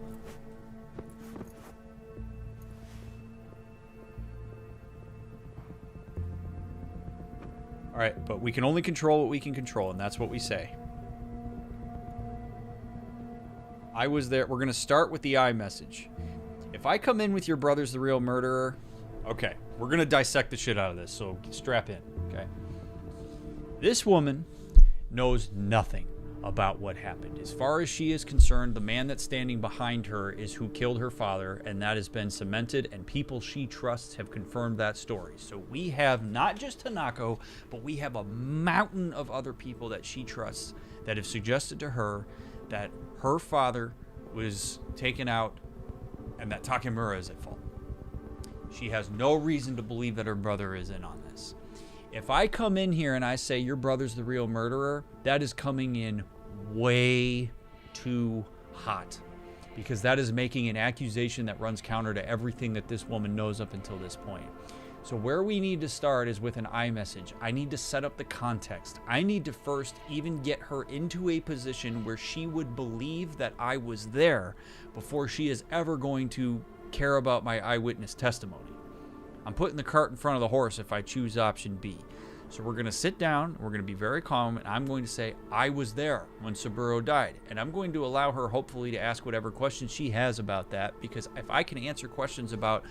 All right, but we can only control what we can control, and that's what we say. I was there. We're going to start with the I message. If I come in with your brother's the real murderer, okay, we're going to dissect the shit out of this, so strap in, okay? This woman knows nothing about what happened. As far as she is concerned, the man that's standing behind her is who killed her father, and that has been cemented, and people she trusts have confirmed that story. So we have not just Hanako, but we have a mountain of other people that she trusts that have suggested to her that her father was taken out and that Takemura is at fault. She has no reason to believe that her brother is in on this. If I come in here and I say your brother's the real murderer, that is coming in way too hot, because that is making an accusation that runs counter to everything that this woman knows up until this point. So where we need to start is with an I message. I need to set up the context. I need to first even get her into a position where she would believe that I was there before she is ever going to care about my eyewitness testimony. I'm putting the cart in front of the horse if I choose option B. So we're going to sit down, we're going to be very calm, and I'm going to say, I was there when Saburo died. And I'm going to allow her, hopefully, to ask whatever questions she has about that, because if I can answer questions about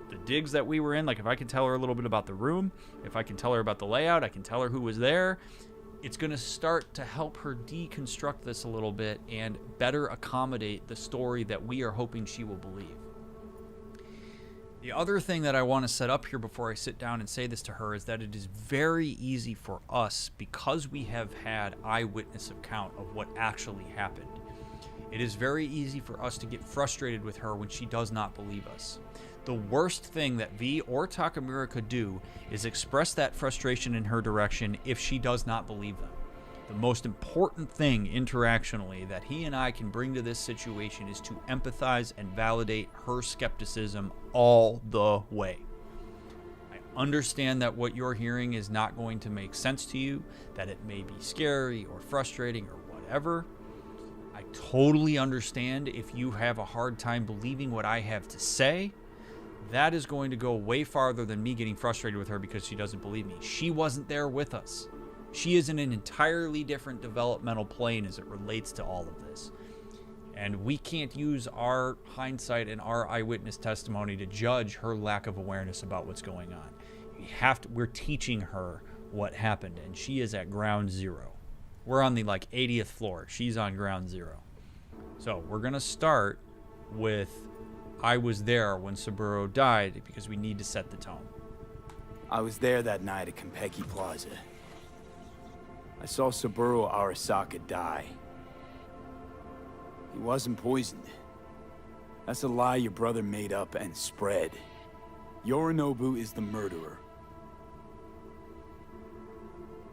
the digs that we were in, like if I can tell her a little bit about the room, if I can tell her about the layout, I can tell her who was there, it's going to start to help her deconstruct this a little bit and better accommodate the story that we are hoping she will believe. The other thing that I want to set up here before I sit down and say this to her is that it is very easy for us, because we have had eyewitness account of what actually happened. It is very easy for us to get frustrated with her when she does not believe us. The worst thing that V or Takemura could do is express that frustration in her direction if she does not believe them. The most important thing interactionally that he and I can bring to this situation is to empathize and validate her skepticism all the way. I understand that what you're hearing is not going to make sense to you, that it may be scary or frustrating or whatever. I totally understand if you have a hard time believing what I have to say. That is going to go way farther than me getting frustrated with her because she doesn't believe me. She wasn't there with us. She is in an entirely different developmental plane as it relates to all of this. And we can't use our hindsight and our eyewitness testimony to judge her lack of awareness about what's going on. We're teaching her what happened, and she is at ground zero. We're on the 80th floor. She's on ground zero. So we're going to start with I was there when Saburo died, because we need to set the tone. I was there that night at Konpeki Plaza. I saw Saburo Arasaka die. He wasn't poisoned. That's a lie your brother made up and spread. Yorinobu is the murderer.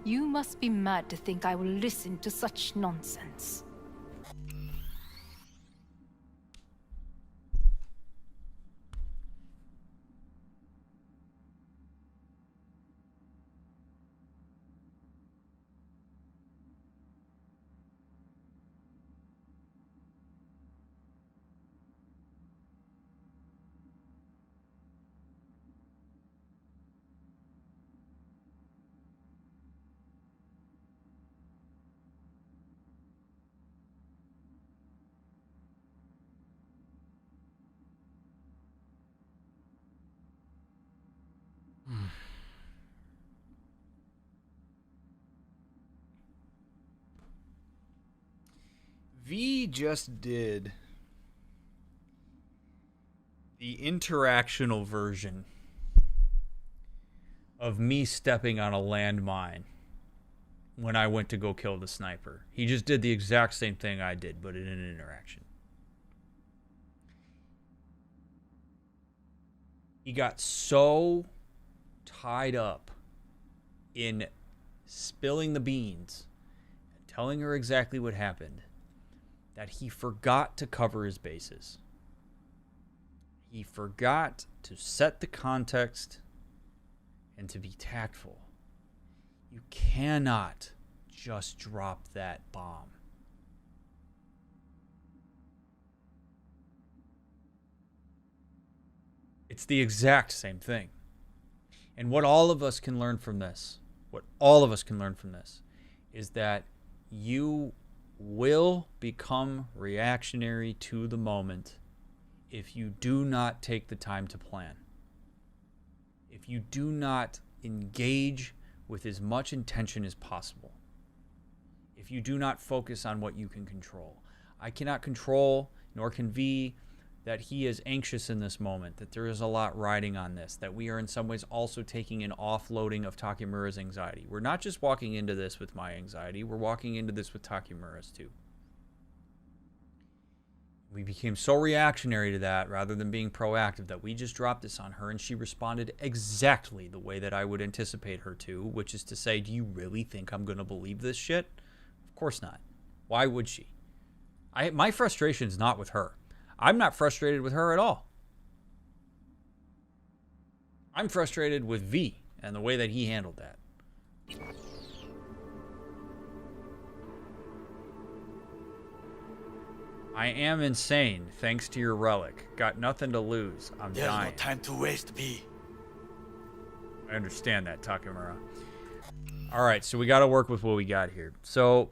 You must be mad to think I will listen to such nonsense. V just did the interactional version of me stepping on a landmine when I went to go kill the sniper. He just did the exact same thing I did, but in an interaction. He got so tied up in spilling the beans and telling her exactly what happened that he forgot to cover his bases. He forgot to set the context and to be tactful. You cannot just drop that bomb. It's the exact same thing. And what all of us can learn from this, is that you will become reactionary to the moment if you do not take the time to plan. If you do not engage with as much intention as possible. If you do not focus on what you can control. I cannot control, nor can V, that he is anxious in this moment, that there is a lot riding on this, that we are in some ways also taking an offloading of Takemura's anxiety. We're not just walking into this with my anxiety, we're walking into this with Takemura's too. We became so reactionary to that rather than being proactive that we just dropped this on her and she responded exactly the way that I would anticipate her to, which is to say, do you really think I'm going to believe this shit? Of course not. Why would she? My frustration is not with her. I'm not frustrated with her at all. I'm frustrated with V and the way that he handled that. I am insane, thanks to your relic. Got nothing to lose. I'm There's dying. no time to waste, V. I understand that, Takemura. Alright, so we got to work with what we got here. So,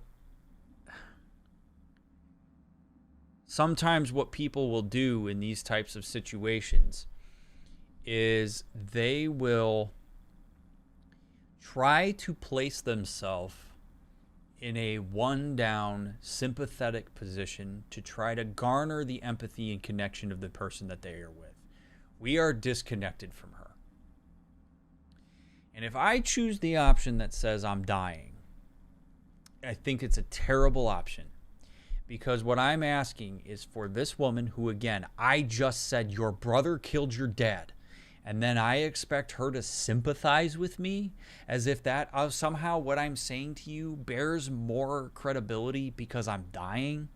sometimes what people will do in these types of situations is they will try to place themselves in a one-down, sympathetic position to try to garner the empathy and connection of the person that they are with. We are disconnected from her. And if I choose the option that says I'm dying, I think it's a terrible option. Because what I'm asking is for this woman who, again, I just said your brother killed your dad. And then I expect her to sympathize with me as if that somehow what I'm saying to you bears more credibility because I'm dying.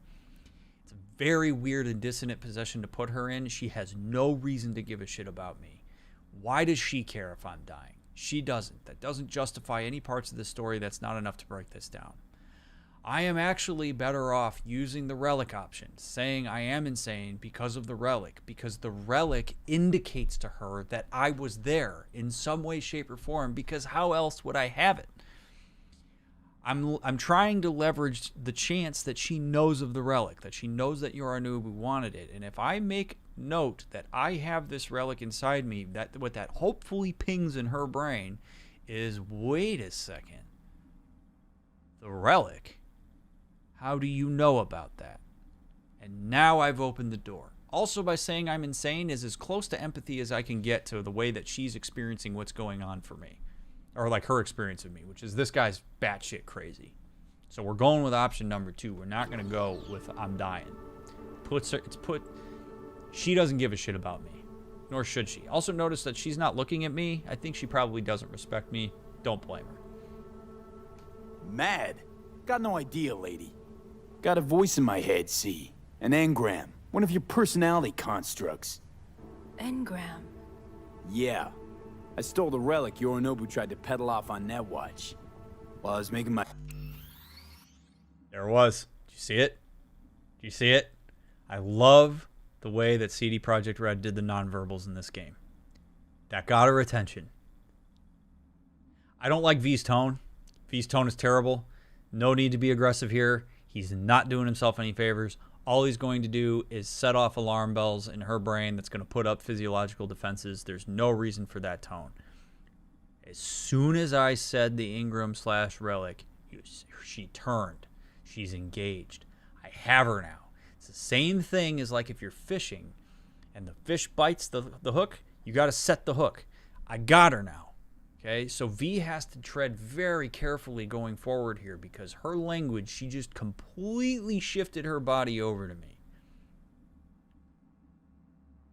It's a very weird and dissonant position to put her in. She has no reason to give a shit about me. Why does she care if I'm dying? She doesn't. That doesn't justify any parts of the story. That's not enough to break this down. I am actually better off using the relic option, saying I am insane because of the relic, because the relic indicates to her that I was there in some way, shape, or form, because how else would I have it? I'm trying to leverage the chance that she knows of the relic, that she knows that Yorinobu wanted it, and if I make note that I have this relic inside me, that what that hopefully pings in her brain is, wait a second, the relic? How do you know about that? And now I've opened the door. Also, by saying I'm insane is as close to empathy as I can get to the way that she's experiencing what's going on for me. Or like her experience of me, which is this guy's batshit crazy. So we're going with option number 2. We're not going to go with I'm dying. She doesn't give a shit about me. Nor should she. Also notice that she's not looking at me. I think she probably doesn't respect me. Don't blame her. Mad? Got no idea, lady. Got a voice in my head, see? An engram. One of your personality constructs. Engram. Yeah. I stole the relic Yorinobu tried to peddle off on Netwatch. While I was making my... There it was. Did you see it? Did you see it? I love the way that CD Projekt Red did the nonverbals in this game. That got her attention. I don't like V's tone. V's tone is terrible. No need to be aggressive here. He's not doing himself any favors. All he's going to do is set off alarm bells in her brain that's going to put up physiological defenses. There's no reason for that tone. As soon as I said the Ingram/relic, she turned. She's engaged. I have her now. It's the same thing as like if you're fishing and the fish bites the hook, you got to set the hook. I got her now. Okay, so V has to tread very carefully going forward here because her language, she just completely shifted her body over to me.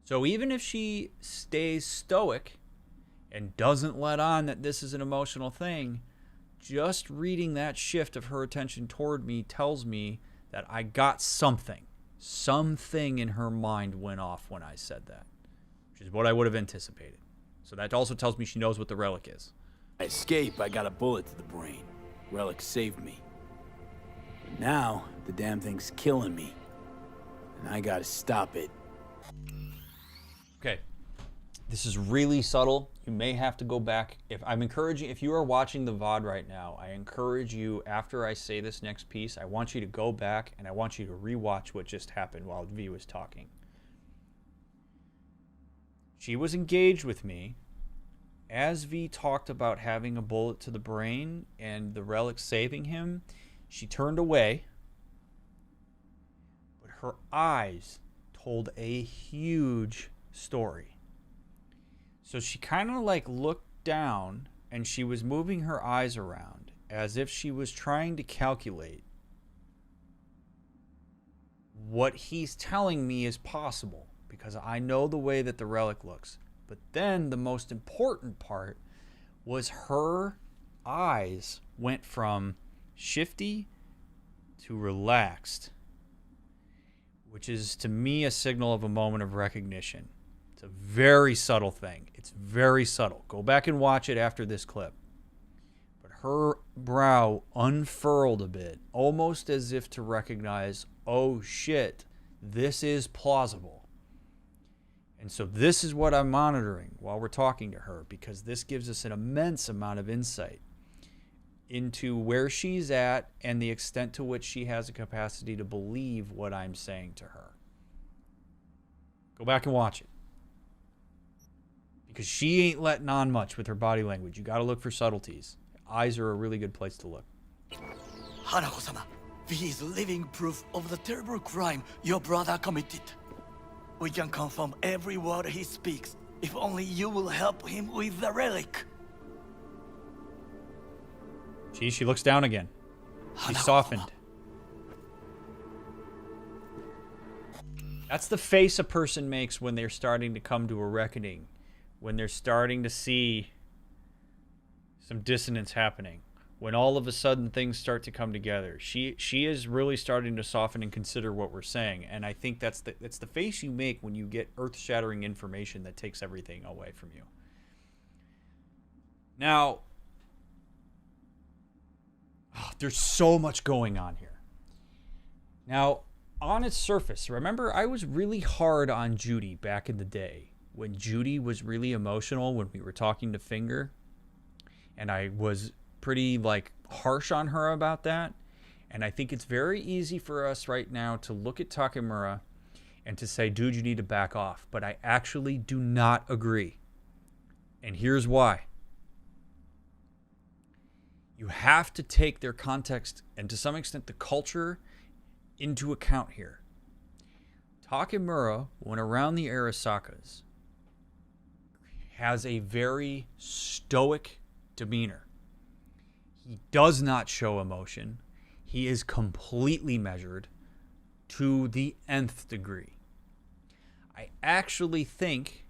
So even if she stays stoic and doesn't let on that this is an emotional thing, just reading that shift of her attention toward me tells me that I got something. Something in her mind went off when I said that, which is what I would have anticipated. So that also tells me she knows what the relic is. I escape, I got a bullet to the brain. Relic saved me. But now, the damn thing's killing me. And I gotta stop it. Okay. This is really subtle. You may have to go back. If you are watching the VOD right now, I encourage you, after I say this next piece, I want you to go back and I want you to rewatch what just happened while V was talking. She was engaged with me. As V talked about having a bullet to the brain and the relic saving him, she turned away, but her eyes told a huge story. So she kind of like looked down and she was moving her eyes around as if she was trying to calculate what he's telling me is possible, because I know the way that the relic looks. But then the most important part was her eyes went from shifty to relaxed, which is to me a signal of a moment of recognition. It's a very subtle thing. It's very subtle. Go back and watch it after this clip. But her brow unfurled a bit, almost as if to recognize, oh shit, this is plausible. And so this is what I'm monitoring while we're talking to her, because this gives us an immense amount of insight into where she's at and the extent to which she has a capacity to believe what I'm saying to her. Go back and watch it. Because she ain't letting on much with her body language. You got to look for subtleties. Eyes are a really good place to look. Hanako-sama, V is living proof of the terrible crime your brother committed. We can confirm every word he speaks, if only you will help him with the relic. She looks down again. She's softened. That's the face a person makes when they're starting to come to a reckoning, when they're starting to see some dissonance happening, when all of a sudden things start to come together. She is really starting to soften and consider what we're saying, and I think that's the face you make when you get earth-shattering information that takes everything away from you. Now, there's so much going on here. Now, on its surface, remember I was really hard on Judy back in the day when Judy was really emotional when we were talking to Finger, and I was pretty like harsh on her about that. And I think it's very easy for us right now to look at Takemura and to say, dude, you need to back off. But I actually do not agree. And here's why. You have to take their context and to some extent the culture into account here. Takemura, when around the Arasakas, has a very stoic demeanor. He does not show emotion. He is completely measured to the nth degree. I actually think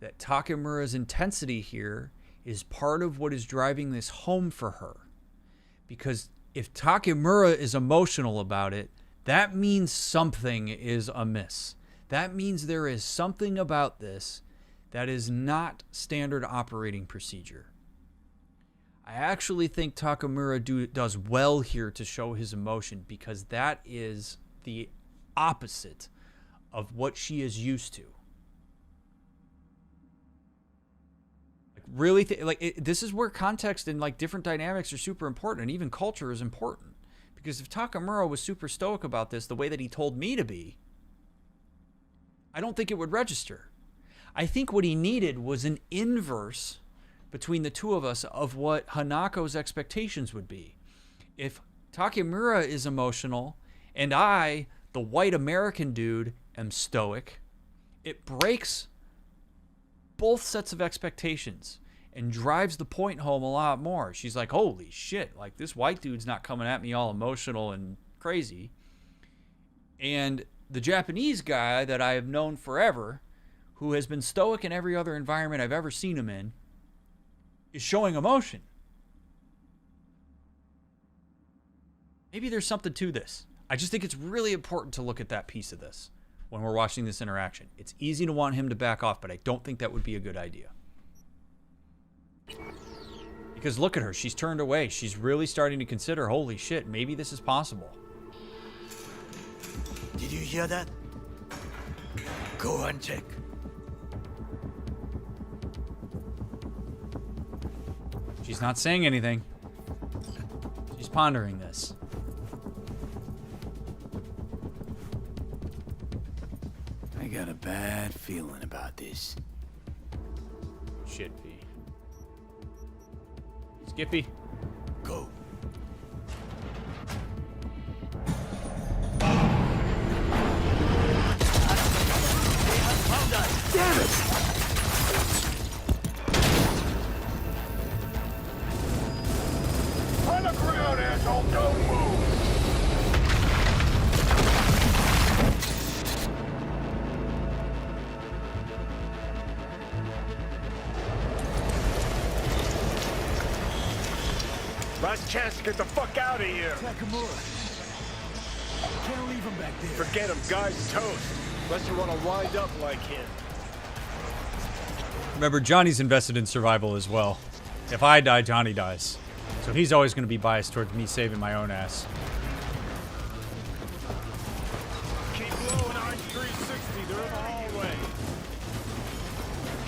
that Takemura's intensity here is part of what is driving this home for her. Because If Takemura is emotional about it, that means something is amiss. That means there is something about this that is not standard operating procedure. I actually think Takemura does well here to show his emotion, because that is the opposite of what she is used to. Like, really, this is where context and like different dynamics are super important, and even culture is important. Because if Takemura was super stoic about this, the way that he told me to be, I don't think it would register. I think what he needed was an inverse between the two of us of what Hanako's expectations would be. If Takemura is emotional and I, the white American dude, am stoic, it breaks both sets of expectations and drives the point home a lot more. She's like, holy shit, like this white dude's not coming at me all emotional and crazy. And the Japanese guy that I have known forever, who has been stoic in every other environment I've ever seen him in, is showing emotion. Maybe there's something to this. I just think it's really important to look at that piece of this when we're watching this interaction. It's easy to want him to back off, but I don't think that would be a good idea. Because look at her. She's turned away. She's really starting to consider, holy shit, maybe this is possible. Did you hear that? Go and check. She's not saying anything. She's pondering this. I got a bad feeling about this. Should be. Skippy. Go. Damn it! On the ground, asshole! Don't move! Last chance to get the fuck out of here! Nakamura. Can't leave him back there. Forget him, guy's toast. Unless you want to wind up like him. Remember, Johnny's invested in survival as well. If I die, Johnny dies. So he's always going to be biased towards me saving my own ass. Keep low and I'm 360. They're in the hallway.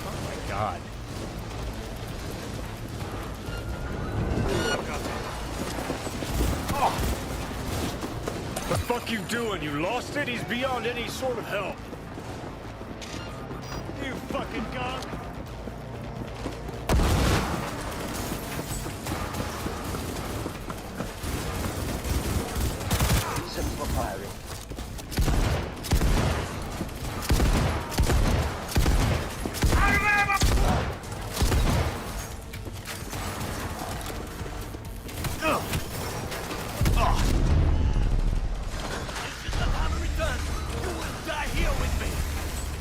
Oh my god. The fuck you doing? You lost it? He's beyond any sort of help. You fucking gunk. Reason for firing.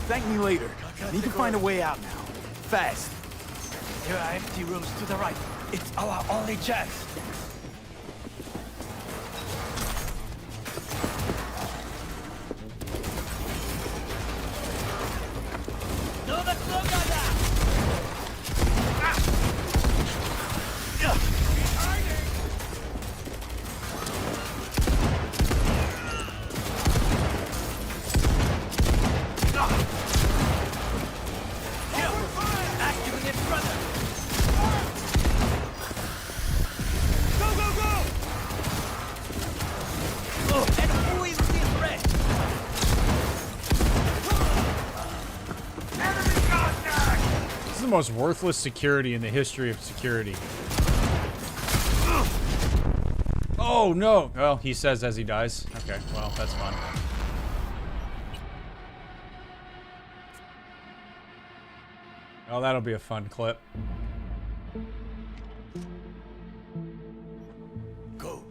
Thank me later. Need to find a way out now. Fast. There are empty rooms to the right. It's our only chance. Most worthless security in the history of security. Oh no! Well, he says as he dies. Okay, well, that's fun. Oh, that'll be a fun clip. Go.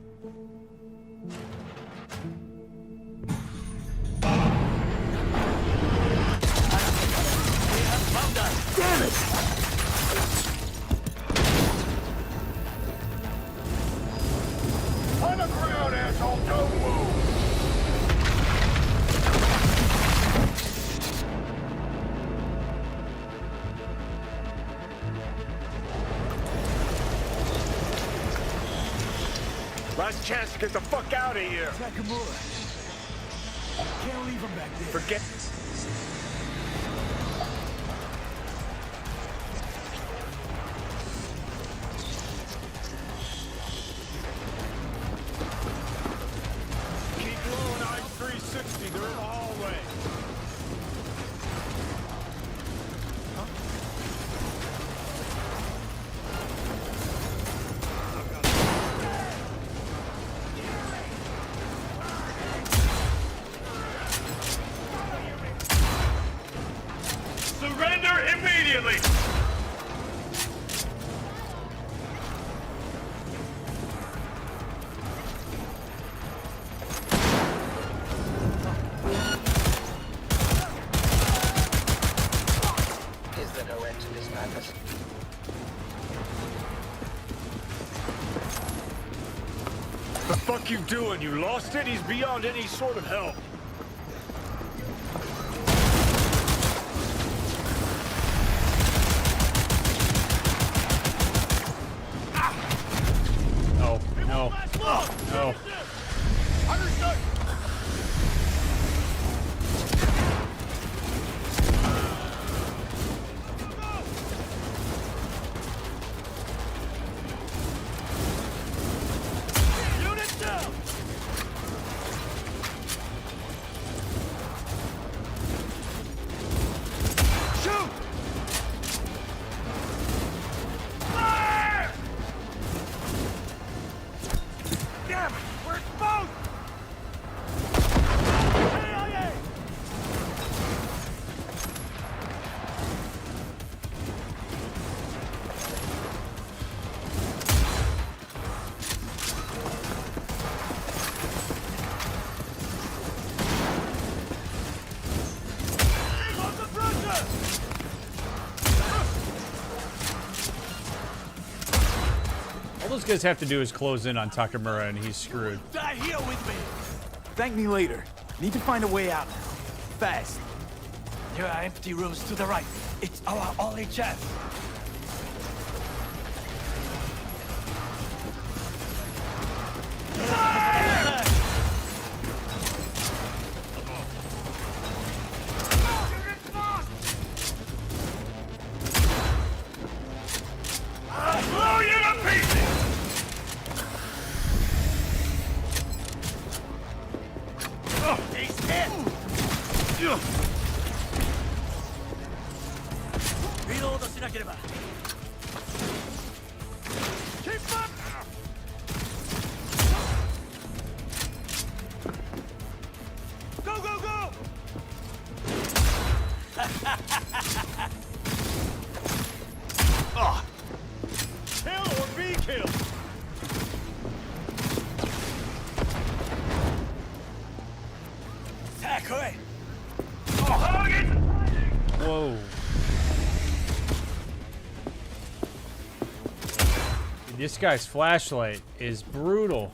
Damn it! On last chance to get the fuck out of here. Nakamura. Can't leave him back there. Forget. Keep low and I-360. They're in the hallway. Surrender immediately! Is there no end to this madness? The fuck you doing? You lost it? He's beyond any sort of help. No, no, no. Understood! Unit down! Shoot! Fire! Damn it! We're exposed! KIA! Keep under pressure! All those guys have to do is close in on Takamura and he's screwed. Die here with me. Thank me later. Need to find a way out now. Fast. There are empty rooms to the right. It's our only chance. Blow you to pieces! Oh, he's hit! Reload しなければ。Keep up! Go, go, go! Ah! Kill or be killed! Tackle! Target! Whoa. Dude, this guy's flashlight is brutal.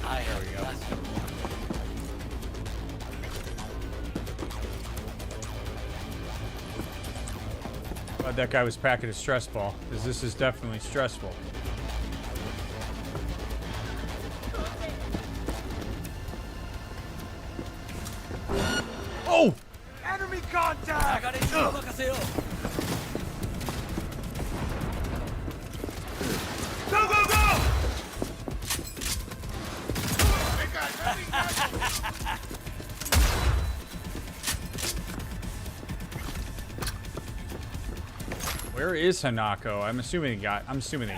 There we go. Glad that guy was packing a stress ball, because this is definitely stressful. Oh! Enemy contact! Go, go, go! Where is Hanako? I'm assuming they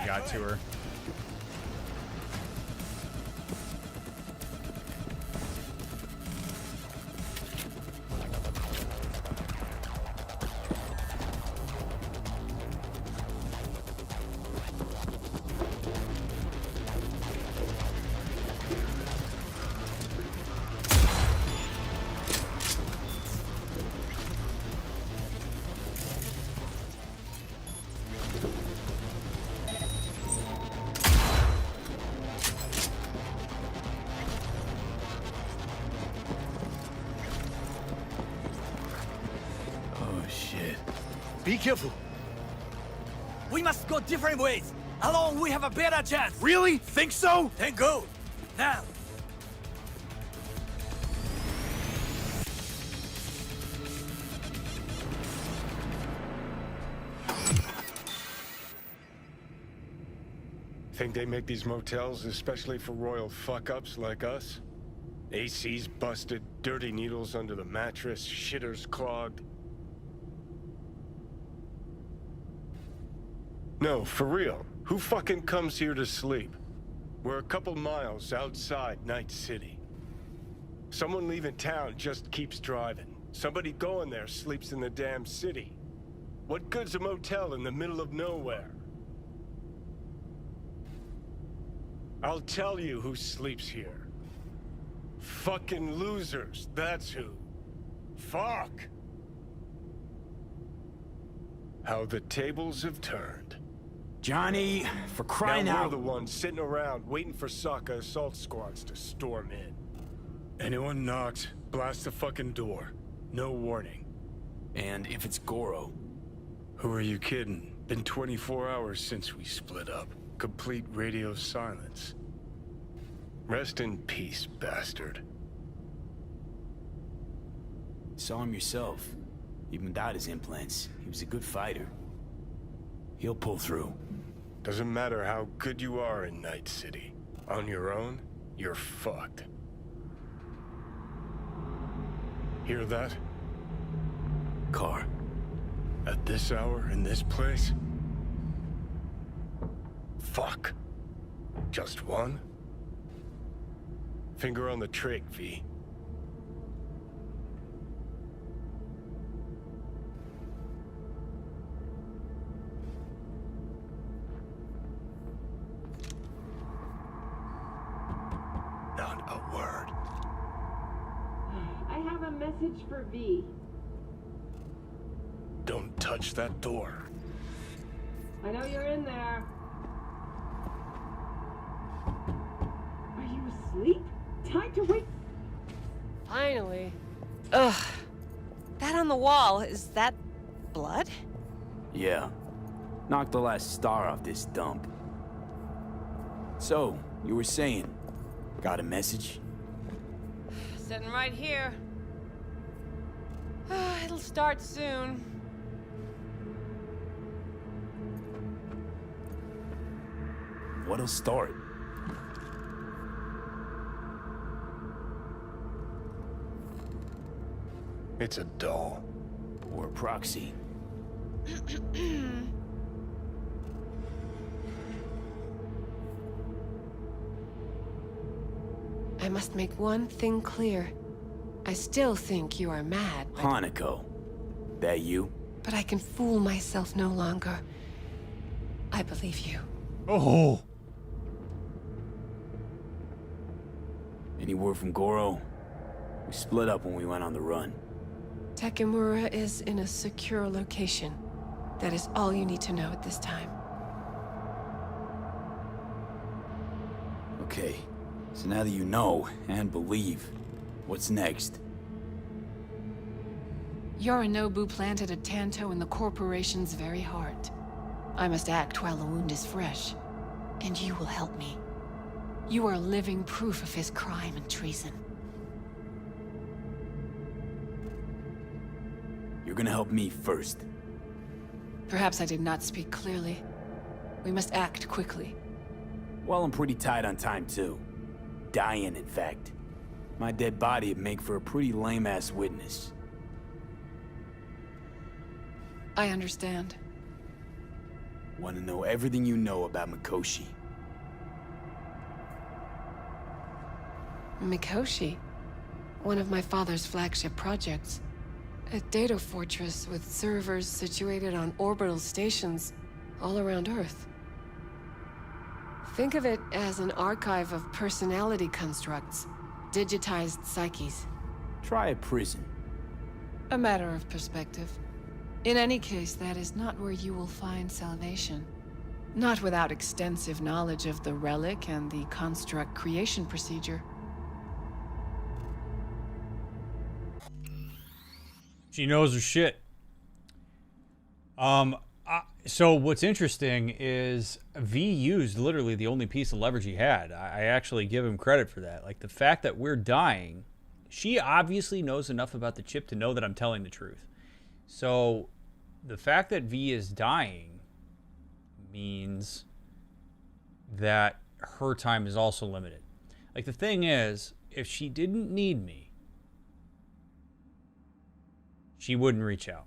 got to her. Be careful. We must go different ways. Alone, we have a better chance. Really? Think so? Then go. Now. Think they make these motels especially for royal fuck-ups like us? AC's busted, dirty needles under the mattress, shitters clogged. No, for real. Who fucking comes here to sleep? We're a couple miles outside Night City. Someone leaving town just keeps driving. Somebody going there sleeps in the damn city. What good's a motel in the middle of nowhere? I'll tell you who sleeps here. Fucking losers, that's who. Fuck! How the tables have turned. Johnny, for crying now out. we're the ones sitting around waiting for Sokka assault squads to storm in. Anyone knocks, blast the fucking door. No warning. And if it's Goro, Who are you kidding? Been 24 hours since we split up. Complete radio silence. Rest in peace, bastard. saw him yourself. Even without his implants, he was a good fighter. He'll pull through. Doesn't matter how good you are in Night City. On your own, you're fucked. Hear that? Car. At this hour, in this place? Fuck. Just one? Finger on the trig, V. Not a word. I have a message for V. Don't touch that door. I know you're in there. Are you asleep? Time to wake. Finally. Ugh. That on the wall, is that blood? Yeah. Knocked the last star off this dump. So, you were saying, got a message? Sitting right here. It'll start soon. What'll start? It's a doll. Or a proxy. I must make one thing clear. I still think you are mad. Hanako. That you? But I can fool myself no longer. I believe you. Oh. Any word from Goro? We split up when we went on the run. Takemura is in a secure location. That is all you need to know at this time. Okay. So now that you know, and believe, what's next? Yorinobu planted a Tanto in the corporation's very heart. I must act while the wound is fresh. And you will help me. You are living proof of his crime and treason. You're gonna help me first. Perhaps I did not speak clearly. We must act quickly. Well, I'm pretty tight on time, too. Dying, in fact. My dead body would make for a pretty lame-ass witness. I understand. Want to know everything you know about Mikoshi. Mikoshi? One of my father's flagship projects. A data fortress with servers situated on orbital stations all around Earth. Think of it as an archive of personality constructs, digitized psyches. Try a prison. A matter of perspective. In any case, that is not where you will find salvation. Not without extensive knowledge of the relic and the construct creation procedure. She knows her shit. So what's interesting is V used literally the only piece of leverage he had. I actually give him credit for that. Like the fact that we're dying, she obviously knows enough about the chip to know that I'm telling the truth. So the fact that V is dying means that her time is also limited. Like the thing is, if she didn't need me, she wouldn't reach out.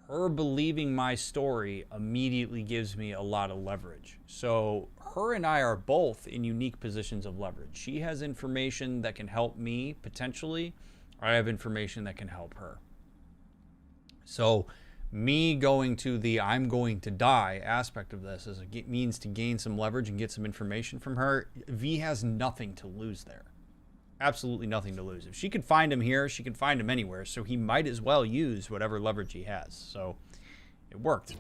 Her believing my story immediately gives me a lot of leverage. So her and I are both in unique positions of leverage. She has information that can help me, potentially. I have information that can help her. So me going to the I'm going to die aspect of this is a means to gain some leverage and get some information from her. V has nothing to lose there. Absolutely nothing to lose. If she could find him here, she can find him anywhere. So he might as well use whatever leverage he has. So it worked.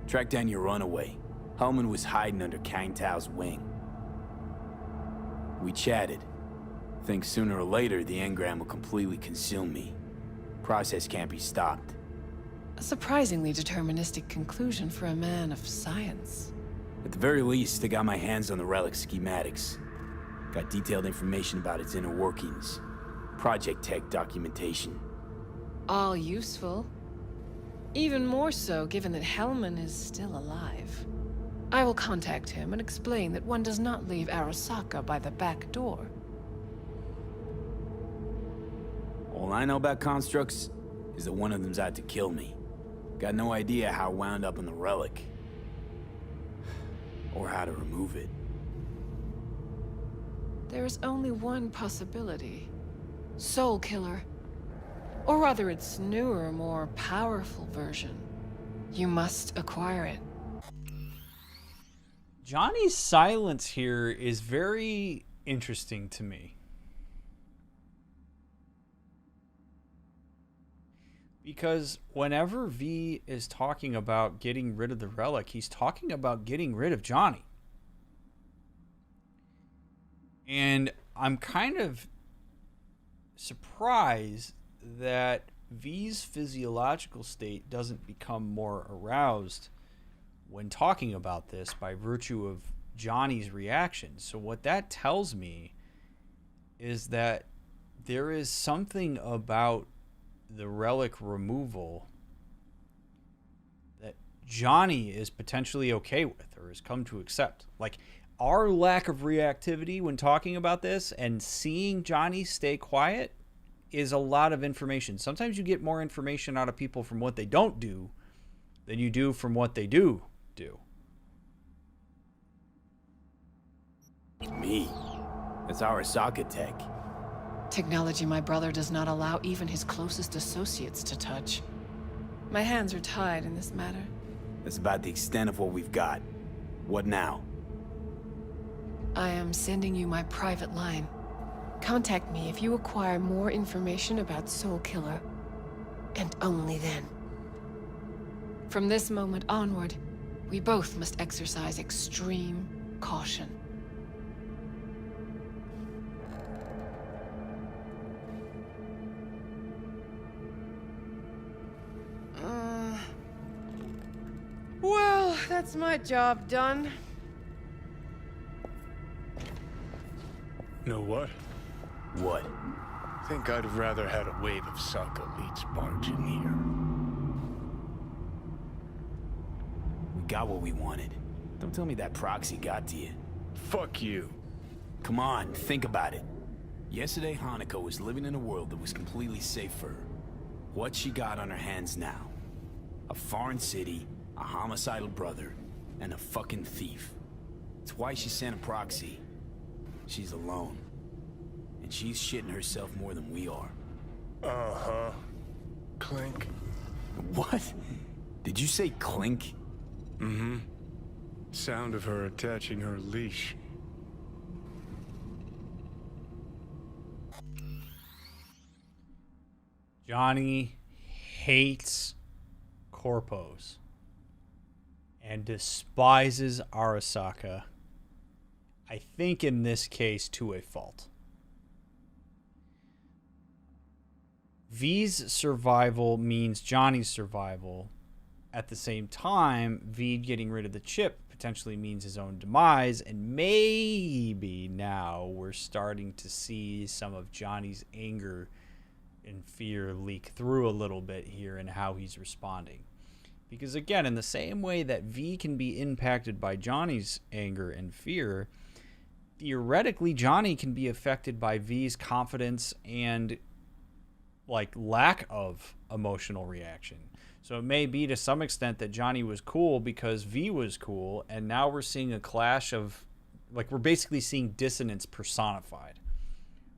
Track down your runaway. Hellman was hiding under Kang Tao's wing. We chatted. Think sooner or later the engram will completely consume me. Process can't be stopped. A surprisingly deterministic conclusion for a man of science. At the very least, I got my hands on the relic schematics. Got detailed information about its inner workings. Project tech documentation. All useful. Even more so given that Hellman is still alive. I will contact him and explain that one does not leave Arasaka by the back door. All I know about constructs is that one of them's out to kill me. Got no idea how I wound up on the relic. Or how to remove it. There is only one possibility. Soul Killer. Or rather its newer, more powerful version. You must acquire it. Johnny's silence here is very interesting to me. Because whenever V is talking about getting rid of the relic, he's talking about getting rid of Johnny. And I'm kind of surprised that V's physiological state doesn't become more aroused when talking about this by virtue of Johnny's reaction. So what that tells me is that there is something about the relic removal that Johnny is potentially okay with or has come to accept. Like our lack of reactivity when talking about this and seeing Johnny stay quiet is a lot of information. Sometimes you get more information out of people from what they don't do than you do from what they do. Me? That's Arasaka tech. Technology my brother does not allow even his closest associates to touch. My hands are tied in this matter. That's about the extent of what we've got. What now? I am sending you my private line. Contact me if you acquire more information about Soul Killer. And only then. From this moment onward, we both must exercise extreme caution. Well, that's my job done. Know what? What? Think I'd have rather had a wave of Saka elites barge in here. We got what we wanted. Don't tell me that proxy got to you. Fuck you. Come on, think about it. Yesterday, Hanako was living in a world that was completely safe for her. What's she got on her hands now? A foreign city, a homicidal brother, and a fucking thief. It's why she sent a proxy. She's alone. And she's shitting herself more than we are. Uh-huh. Clink. What? Did you say clink? Mm-hmm. Sound of her attaching her leash. Johnny hates corpos and despises Arasaka, I think in this case to a fault. V's survival means Johnny's survival. At the same time, V getting rid of the chip potentially means his own demise, and maybe now we're starting to see some of Johnny's anger and fear leak through a little bit here in how he's responding. Because again, in the same way that V can be impacted by Johnny's anger and fear, theoretically Johnny can be affected by V's confidence and like lack of emotional reaction. So it may be to some extent that Johnny was cool because V was cool, and now we're seeing a clash of, like, we're basically seeing dissonance personified.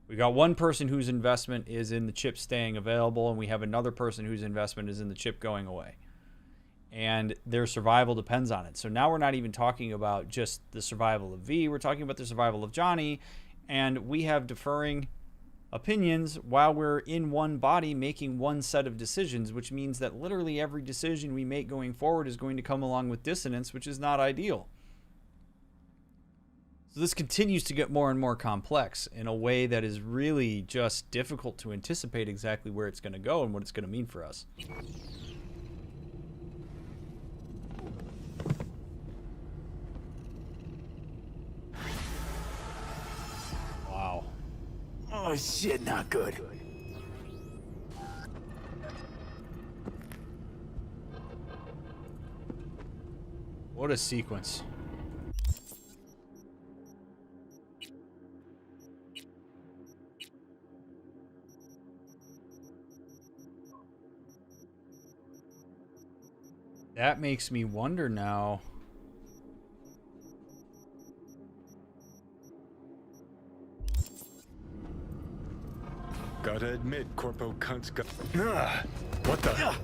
We got one person whose investment is in the chip staying available, and we have another person whose investment is in the chip going away. And their survival depends on it. So now we're not even talking about just the survival of V, we're talking about the survival of Johnny, and we have differing opinions while we're in one body making one set of decisions, which means that literally every decision we make going forward is going to come along with dissonance, which is not ideal. So this continues to get more and more complex in a way that is really just difficult to anticipate exactly where it's going to go and what it's going to mean for us. Wow. Oh shit, not good. What a sequence. That makes me wonder now. Gotta admit, Corpo Cunt's got... What the...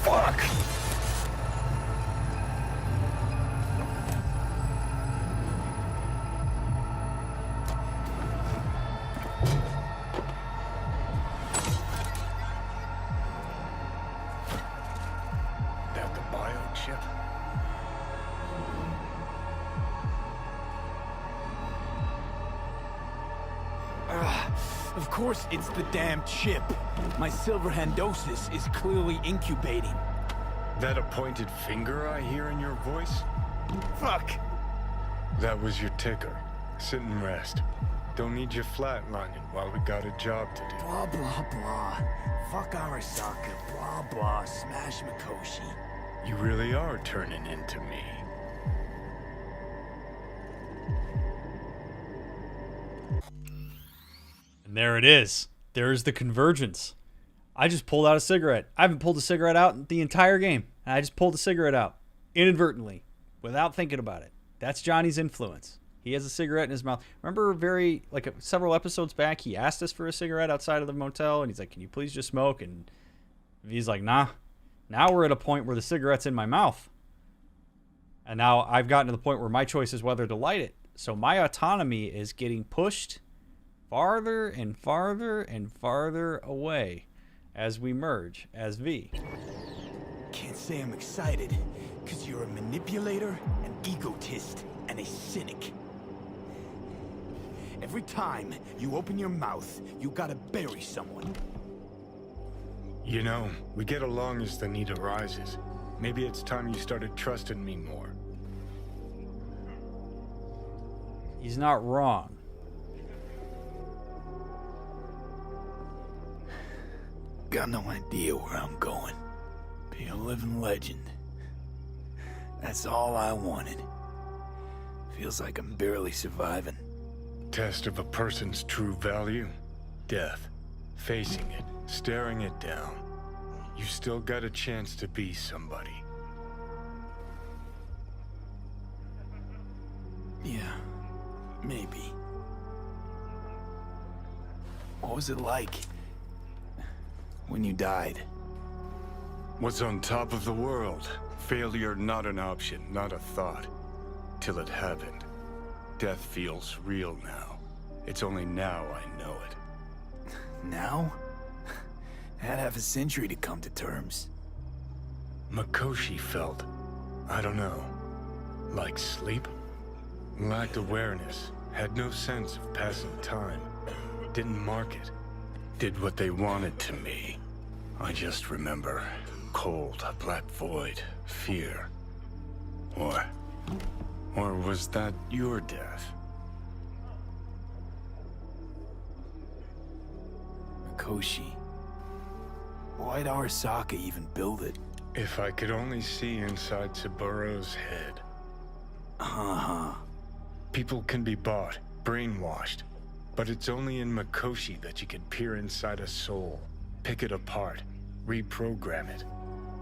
Fuck! That the biochip? Of course it's the damn chip. My silver handosis is clearly incubating. That a pointed finger I hear in your voice? Fuck! That was your ticker. Sit and rest. Don't need you flatlining while we got a job to do. Blah, blah, blah. Fuck Arasaka. Blah, blah. Smash Mikoshi. You really are turning into me. And there it is. There's the convergence. I just pulled out a cigarette. I haven't pulled a cigarette out the entire game. I just pulled a cigarette out inadvertently without thinking about it. That's Johnny's influence. He has a cigarette in his mouth. Remember several episodes back, he asked us for a cigarette outside of the motel, and he's like, can you please just smoke? And he's like, nah. Now we're at a point where the cigarette's in my mouth. And now I've gotten to the point where my choice is whether to light it. So my autonomy is getting pushed farther and farther and farther away as we merge as V. Can't say I'm excited, because you're a manipulator, an egotist, and a cynic. Every time you open your mouth, you gotta bury someone. You know, we get along as the need arises. Maybe it's time you started trusting me more. He's not wrong. Got no idea where I'm going. Be a living legend. That's all I wanted. Feels like I'm barely surviving. Test of a person's true value? Death. Facing it, staring it down. You still got a chance to be somebody. Yeah, maybe. What was it like when you died? What's on top of the world? Failure not an option, not a thought. Till it happened. Death feels real now. It's only now I know it. Now? Had half a century to come to terms. Mikoshi felt, I don't know, like sleep? Lacked awareness, had no sense of passing time. Didn't mark it. did what they wanted to me. I just remember cold, a black void, fear. Or was that your death? Mikoshi. Why'd Arasaka even build it? If I could only see inside Saburo's head. People can be bought, brainwashed, but it's only in Mikoshi that you can peer inside a soul, pick it apart, reprogram it.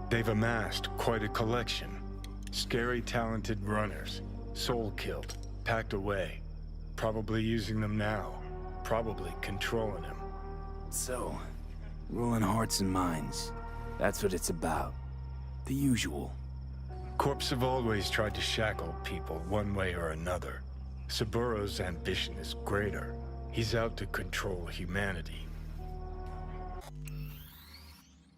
They've amassed quite a collection. Scary, talented runners, soul-killed, packed away, probably using them now, probably controlling him. So, ruling hearts and minds. That's what it's about. The usual. Corps have always tried to shackle people one way or another. Saburo's ambition is greater. He's out to control humanity.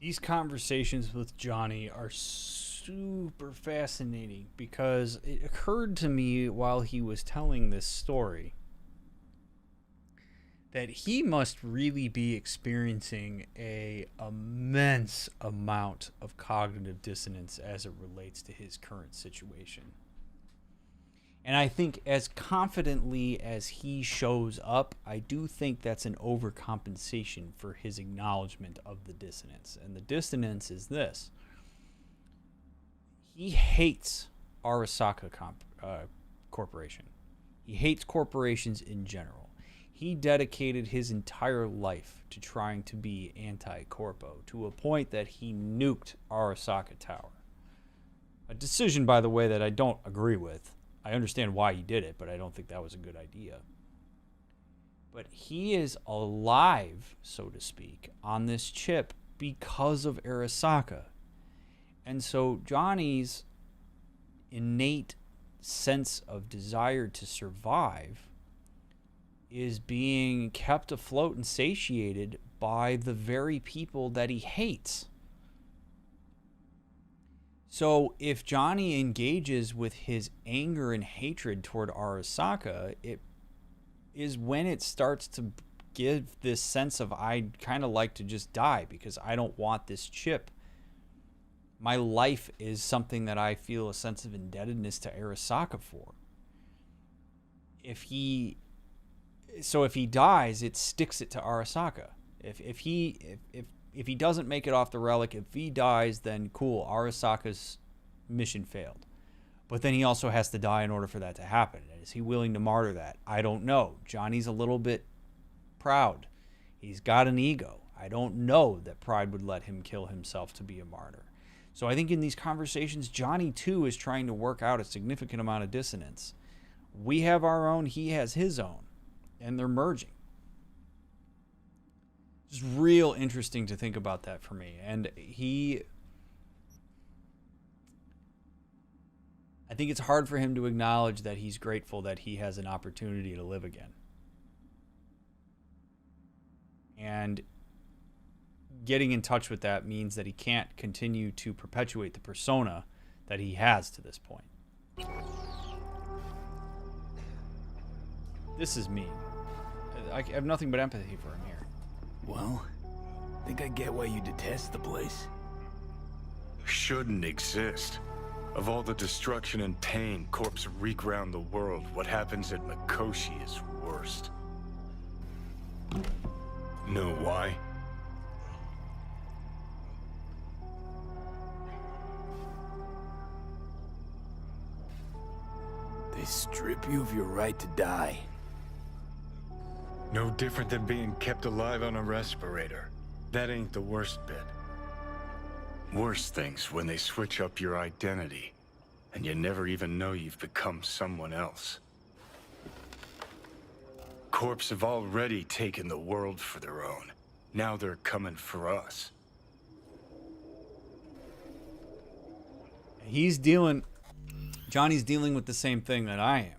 These conversations with Johnny are super fascinating because it occurred to me while he was telling this story that he must really be experiencing a immense amount of cognitive dissonance as it relates to his current situation. And I think as confidently as he shows up, I do think that's an overcompensation for his acknowledgement of the dissonance. And the dissonance is this. He hates Arasaka Corporation. He hates corporations in general. He dedicated his entire life to trying to be anti-corpo, to a point that he nuked Arasaka Tower. A decision, by the way, that I don't agree with. I understand why he did it, but I don't think that was a good idea. But he is alive, so to speak, on this chip because of Arasaka. And so Johnny's innate sense of desire to survive is being kept afloat and satiated by the very people that he hates. So if Johnny engages with his anger and hatred toward Arasaka, it is when it starts to give this sense of, I'd kind of like to just die because I don't want this chip. My life is something that I feel a sense of indebtedness to Arasaka for. If he dies, it sticks it to Arasaka. If he doesn't make it off the relic, if he dies, then cool, Arasaka's mission failed. But then he also has to die in order for that to happen. And is he willing to martyr that? I don't know. Johnny's a little bit proud. He's got an ego. I don't know that pride would let him kill himself to be a martyr. So I think in these conversations, Johnny too is trying to work out a significant amount of dissonance. We have our own, he has his own. And they're merging. It's real interesting to think about that for me. And I think it's hard for him to acknowledge that he's grateful that he has an opportunity to live again. And getting in touch with that means that he can't continue to perpetuate the persona that he has to this point. This is mean. I have nothing but empathy for him here. Well, I think I get why you detest the place. Shouldn't exist. Of all the destruction and pain corps wreak around the world, what happens at Mikoshi is worst. Know why? They strip you of your right to die. No different than being kept alive on a respirator. That ain't the worst bit. Worst things when they switch up your identity, and you never even know you've become someone else. Corps have already taken the world for their own. Now they're coming for us. Johnny's dealing with the same thing that I am.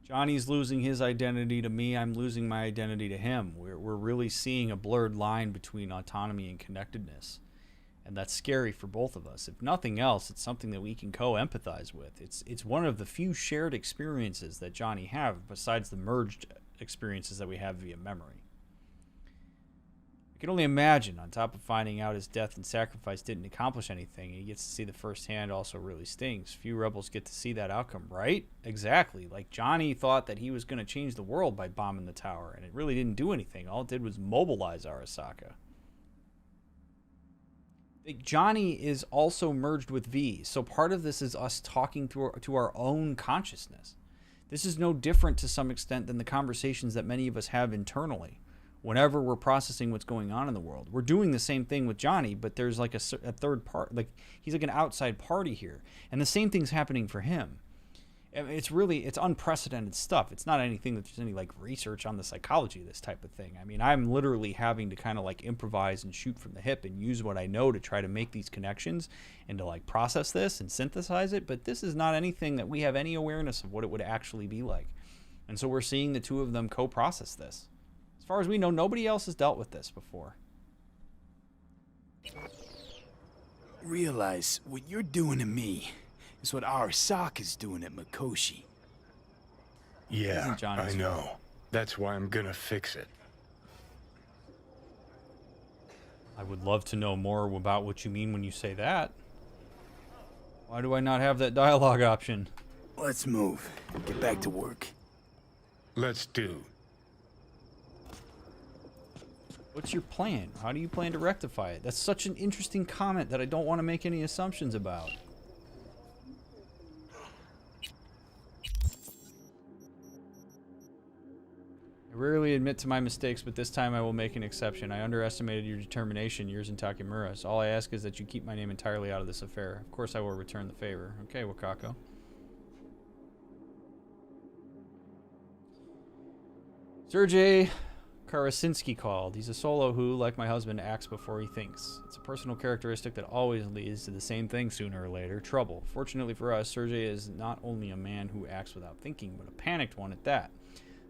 Johnny's losing his identity to me. I'm losing my identity to him. We're really seeing a blurred line between autonomy and connectedness. And that's scary for both of us. If nothing else, it's something that we can co-empathize with. It's one of the few shared experiences that Johnny have, besides the merged experiences that we have via memory. I can only imagine, on top of finding out his death and sacrifice didn't accomplish anything, he gets to see the firsthand also really stings. Few rebels get to see that outcome, right? Exactly. Like, Johnny thought that he was going to change the world by bombing the tower, and it really didn't do anything. All it did was mobilize Arasaka. Johnny is also merged with V, so part of this is us talking to our own consciousness. This is no different to some extent than the conversations that many of us have internally. Whenever we're processing what's going on in the world, we're doing the same thing with Johnny, but there's like a third part, like he's like an outside party here, and the same thing's happening for him. It's unprecedented stuff. It's not anything that there's any like research on the psychology of this type of thing. I mean, I'm literally having to kind of like improvise and shoot from the hip and use what I know to try to make these connections and to like process this and synthesize it. But this is not anything that we have any awareness of what it would actually be like, and so we're seeing the two of them co-process this. As far as we know, nobody else has dealt with this before. Realize what you're doing to me is what Arasaka's doing at Mikoshi. Yeah, I know. That's why I'm gonna fix it. I would love to know more about what you mean when you say that. Why do I not have that dialogue option? Let's move. Get back to work. Let's do. What's your plan? How do you plan to rectify it? That's such an interesting comment that I don't want to make any assumptions about. I rarely admit to my mistakes, but this time I will make an exception. I underestimated your determination, yours and Takemura's. All I ask is that you keep my name entirely out of this affair. Of course I will return the favor. Okay, Wakako. Sergei Karasinski called. He's a solo who, like my husband, acts before he thinks. It's a personal characteristic that always leads to the same thing sooner or later, trouble. Fortunately for us, Sergei is not only a man who acts without thinking, but a panicked one at that.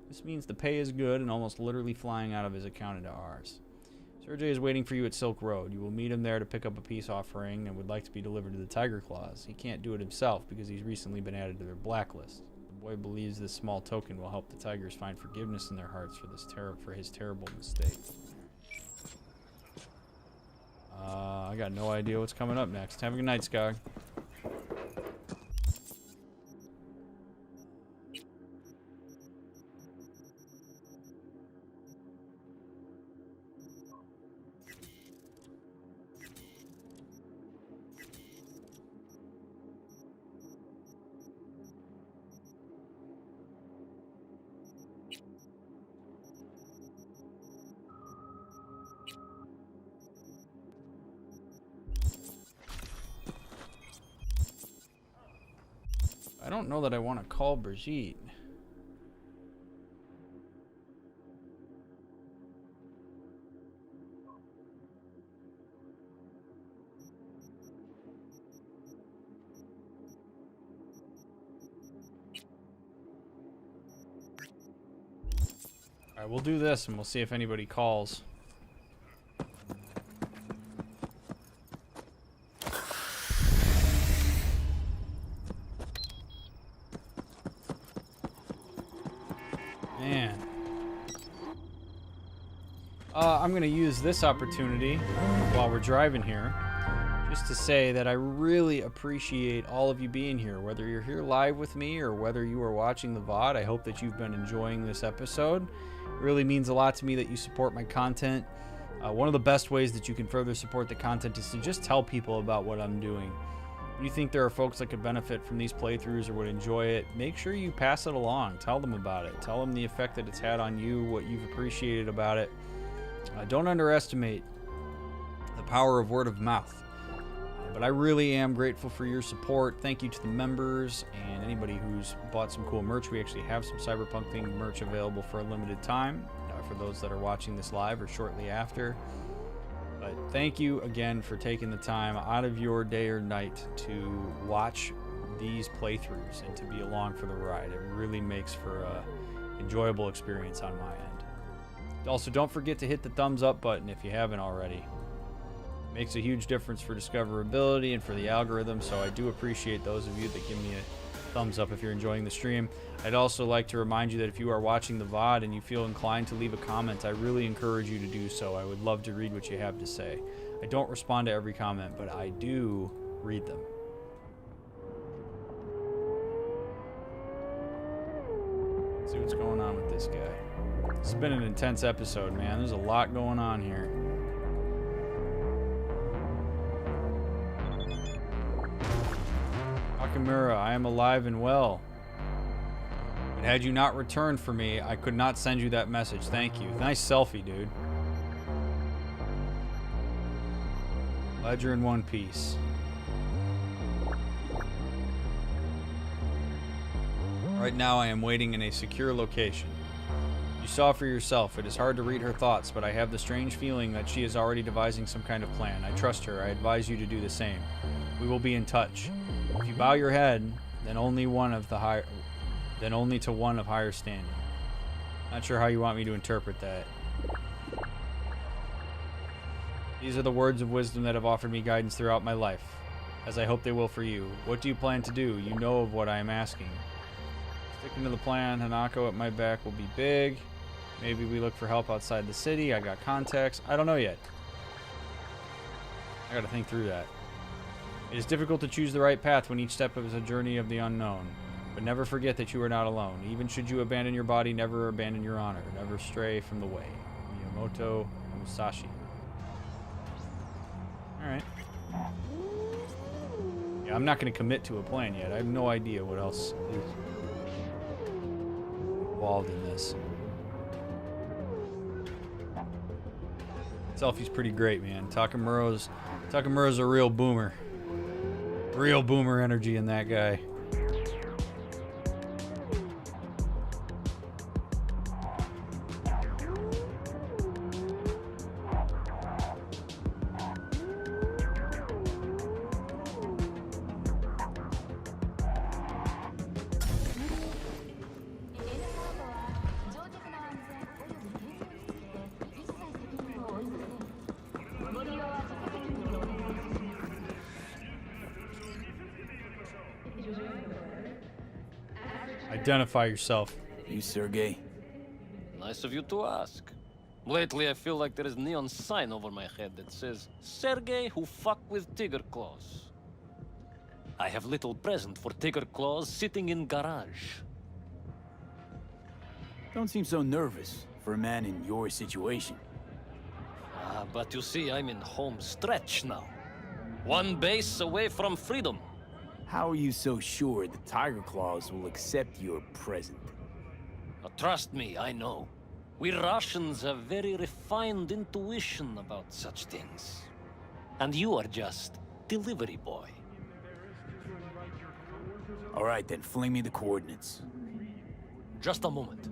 This means the pay is good and almost literally flying out of his account into ours. Sergei is waiting for you at Silk Road. You will meet him there to pick up a peace offering and would like to be delivered to the Tiger Claws. He can't do it himself because he's recently been added to their blacklist. The boy believes this small token will help the Tigers find forgiveness in their hearts for his terrible mistake. I got no idea what's coming up next. Have a good night, Skog. I don't know that I want to call Brigitte. Alright, we'll do this and we'll see if anybody calls. Man. I'm going to use this opportunity while we're driving here just to say that I really appreciate all of you being here. Whether you're here live with me or whether you are watching the VOD, I hope that you've been enjoying this episode. It really means a lot to me that you support my content. One of the best ways that you can further support the content is to just tell people about what I'm doing. If you think there are folks that could benefit from these playthroughs or would enjoy it, make sure you pass it along. Tell them about it. Tell them the effect that it's had on you, what you've appreciated about it. Don't underestimate the power of word of mouth. But I really am grateful for your support. Thank you to the members and anybody who's bought some cool merch. We actually have some Cyberpunk themed merch available for a limited time for those that are watching this live or shortly after. But thank you again for taking the time out of your day or night to watch these playthroughs and to be along for the ride. It really makes for an enjoyable experience on my end. Also, don't forget to hit the thumbs up button if you haven't already. It makes a huge difference for discoverability and for the algorithm, so I do appreciate those of you that give me a thumbs up if you're enjoying the stream. I'd also like to remind you that if you are watching the VOD and you feel inclined to leave a comment, I really encourage you to do so. I would love to read what you have to say. I don't respond to every comment, but I do read them. Let's see what's going on with this guy. It's been an intense episode, man. There's a lot going on here. Nakamura, I am alive and well. And had you not returned for me, I could not send you that message. Thank you. Nice selfie, dude. Ledger in one piece. Right now I am waiting in a secure location. You saw for yourself. It is hard to read her thoughts, but I have the strange feeling that she is already devising some kind of plan. I trust her. I advise you to do the same. We will be in touch. If you bow your head, then only to one of higher standing. Not sure how you want me to interpret that. These are the words of wisdom that have offered me guidance throughout my life, as I hope they will for you. What do you plan to do? You know of what I am asking. Sticking to the plan, Hanako at my back will be big. Maybe we look for help outside the city. I got contacts. I don't know yet. I gotta think through that. It is difficult to choose the right path when each step is a journey of the unknown. But never forget that you are not alone. Even should you abandon your body, never abandon your honor. Never stray from the way. Miyamoto Musashi. Alright. Yeah, I'm not going to commit to a plan yet. I have no idea what else is involved in this. Selfie's pretty great, man. Takamura's a real boomer. Real boomer energy in that guy. Identify yourself. You, Sergey? Nice of you to ask. Lately, I feel like there is a neon sign over my head that says, Sergey who fuck with Tiger Claws. I have little present for Tiger Claws sitting in garage. Don't seem so nervous for a man in your situation. But you see, I'm in home stretch now. One base away from freedom. How are you so sure the Tiger Claws will accept your present? Trust me, I know. We Russians have very refined intuition about such things. And you are just delivery boy. All right, then fling me the coordinates. Just a moment.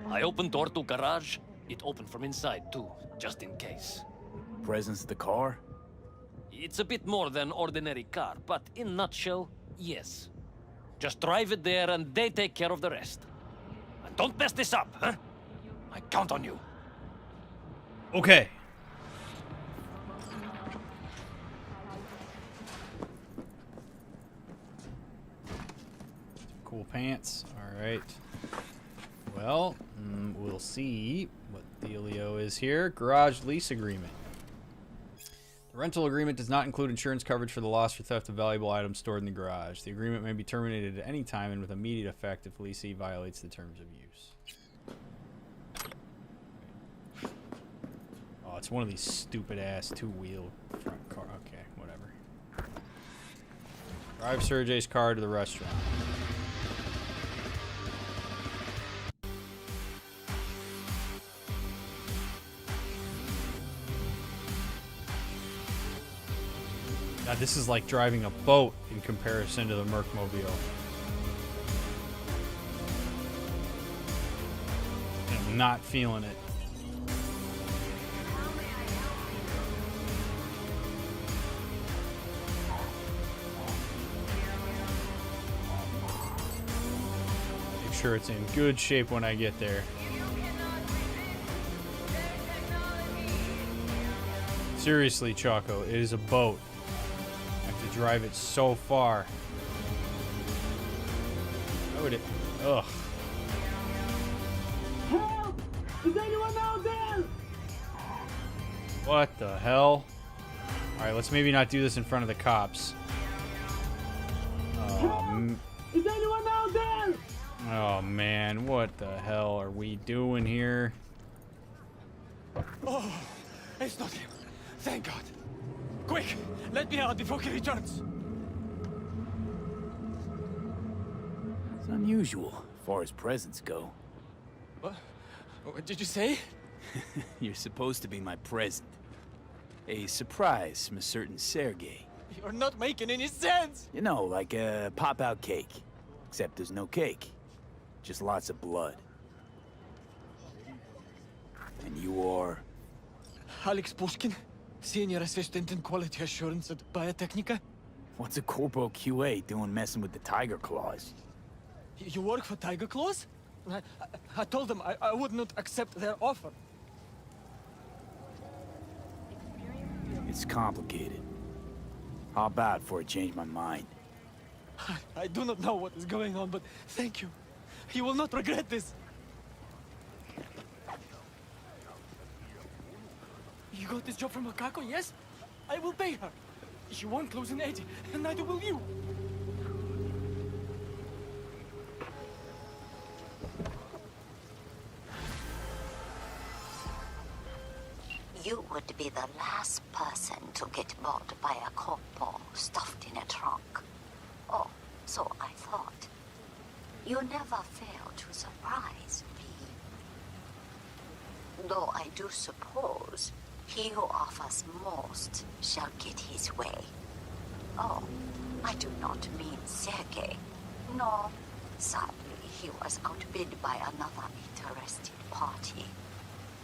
I opened door to garage. It opened from inside too, just in case. Presence of the car? It's a bit more than ordinary car, but in a nutshell, yes. Just drive it there and they take care of the rest. And don't mess this up, huh? I count on you. Okay. Cool pants. All right. Well, we'll see what Dealio is here. Garage lease agreement. The rental agreement does not include insurance coverage for the loss or theft of valuable items stored in the garage. The agreement may be terminated at any time and with immediate effect if leasee violates the terms of use. Oh, it's one of these stupid-ass two-wheel front car. Okay, whatever. Drive Sergey's car to the restaurant. God, this is like driving a boat in comparison to the Mercmobile. I'm not feeling it. Make sure it's in good shape when I get there. Seriously, Choco, it is a boat. Drive it so far. Why would it? Ugh. Help! Is anyone out there? What the hell? Alright, let's maybe not do this in front of the cops. Is anyone out there? Oh man, what the hell are we doing here? Oh, it's not him. Thank God. Quick, let me out before he returns. It's unusual, as far as presents go. What did you say? You're supposed to be my present. A surprise from a certain Sergei. You're not making any sense. You know, like a pop-out cake. Except there's no cake. Just lots of blood. And you are... Alex Pushkin, Senior Assistant in Quality Assurance at Biotechnica. What's a Corpo QA doing messing with the Tiger Claws? You work for Tiger Claws? I told them I would not accept their offer. It's complicated. How about before I change my mind? I do not know what is going on, but thank you. You will not regret this. You got this job from Makako, yes? I will pay her. She won't close in 80, and neither will you. You would be the last person to get bought by a corpo stuffed in a trunk. Oh, so I thought. You never fail to surprise me. Though I do suppose he who offers most shall get his way. Oh, I do not mean Sergei. No, sadly he was outbid by another interested party.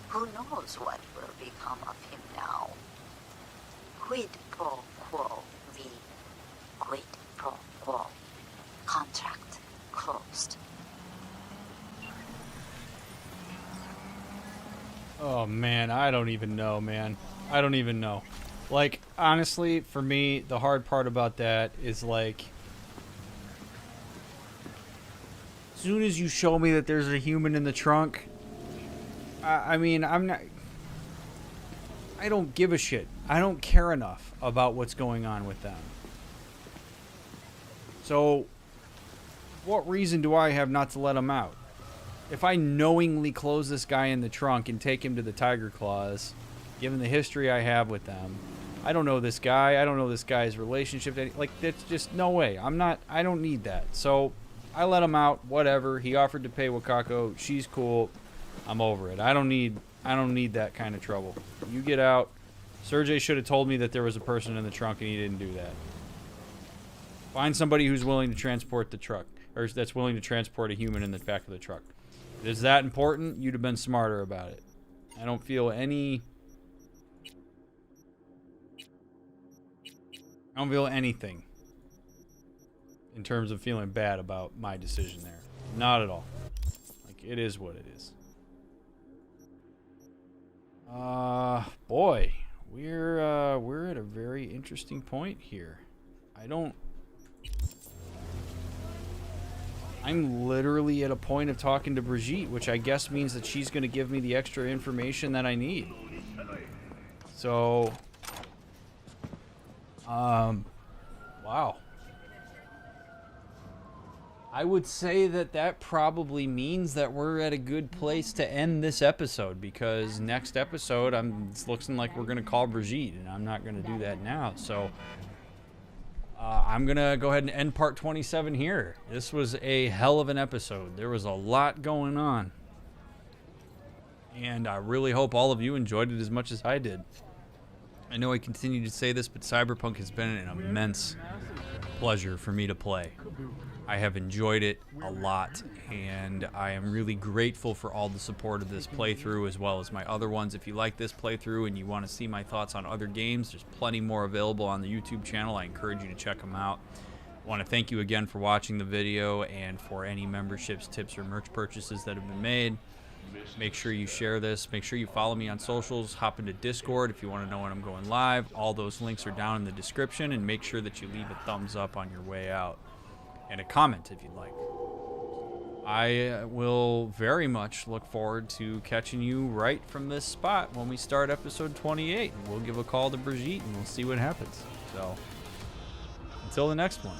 Who knows what will become of him now? Quid pro quo v. Quid pro quo. Contract closed. Oh man, I don't even know, man. I don't even know. Like, honestly, for me, the hard part about that is like, as soon as you show me that there's a human in the trunk, I mean, I don't give a shit. I don't care enough about what's going on with them. So, what reason do I have not to let him out? If I knowingly close this guy in the trunk and take him to the Tiger Claws, given the history I have with them, I don't know this guy. I don't know this guy's relationship. Like, that's just no way. I don't need that. So, I let him out. Whatever. He offered to pay Wakako. She's cool. I'm over it. I don't need that kind of trouble. You get out. Sergei should have told me that there was a person in the trunk, and he didn't do that. Find somebody who's willing to transport the truck, or that's willing to transport a human in the back of the truck. If it's that important, you'd have been smarter about it. I don't feel anything in terms of feeling bad about my decision there. Not at all. Like, it is what it is. Boy, we're at a very interesting point here. I'm literally at a point of talking to Brigitte, which I guess means that she's going to give me the extra information that I need. So, wow. I would say that probably means that we're at a good place to end this episode, because next episode it's looking like we're going to call Brigitte, and I'm not going to do that now. So I'm going to go ahead and end part 27 here. This was a hell of an episode. There was a lot going on, and I really hope all of you enjoyed it as much as I did. I know I continue to say this, but Cyberpunk has been an immense pleasure for me to play. I have enjoyed it a lot, and I am really grateful for all the support of this playthrough as well as my other ones. If you like this playthrough and you want to see my thoughts on other games, there's plenty more available on the YouTube channel. I encourage you to check them out. I want to thank you again for watching the video and for any memberships, tips, or merch purchases that have been made. Make sure you share this. Make sure you follow me on socials. Hop into Discord if you want to know when I'm going live. All those links are down in the description, and make sure that you leave a thumbs up on your way out. And a comment if you'd like. I will very much look forward to catching you right from this spot when we start episode 28. We'll give a call to Brigitte and we'll see what happens. So, until the next one.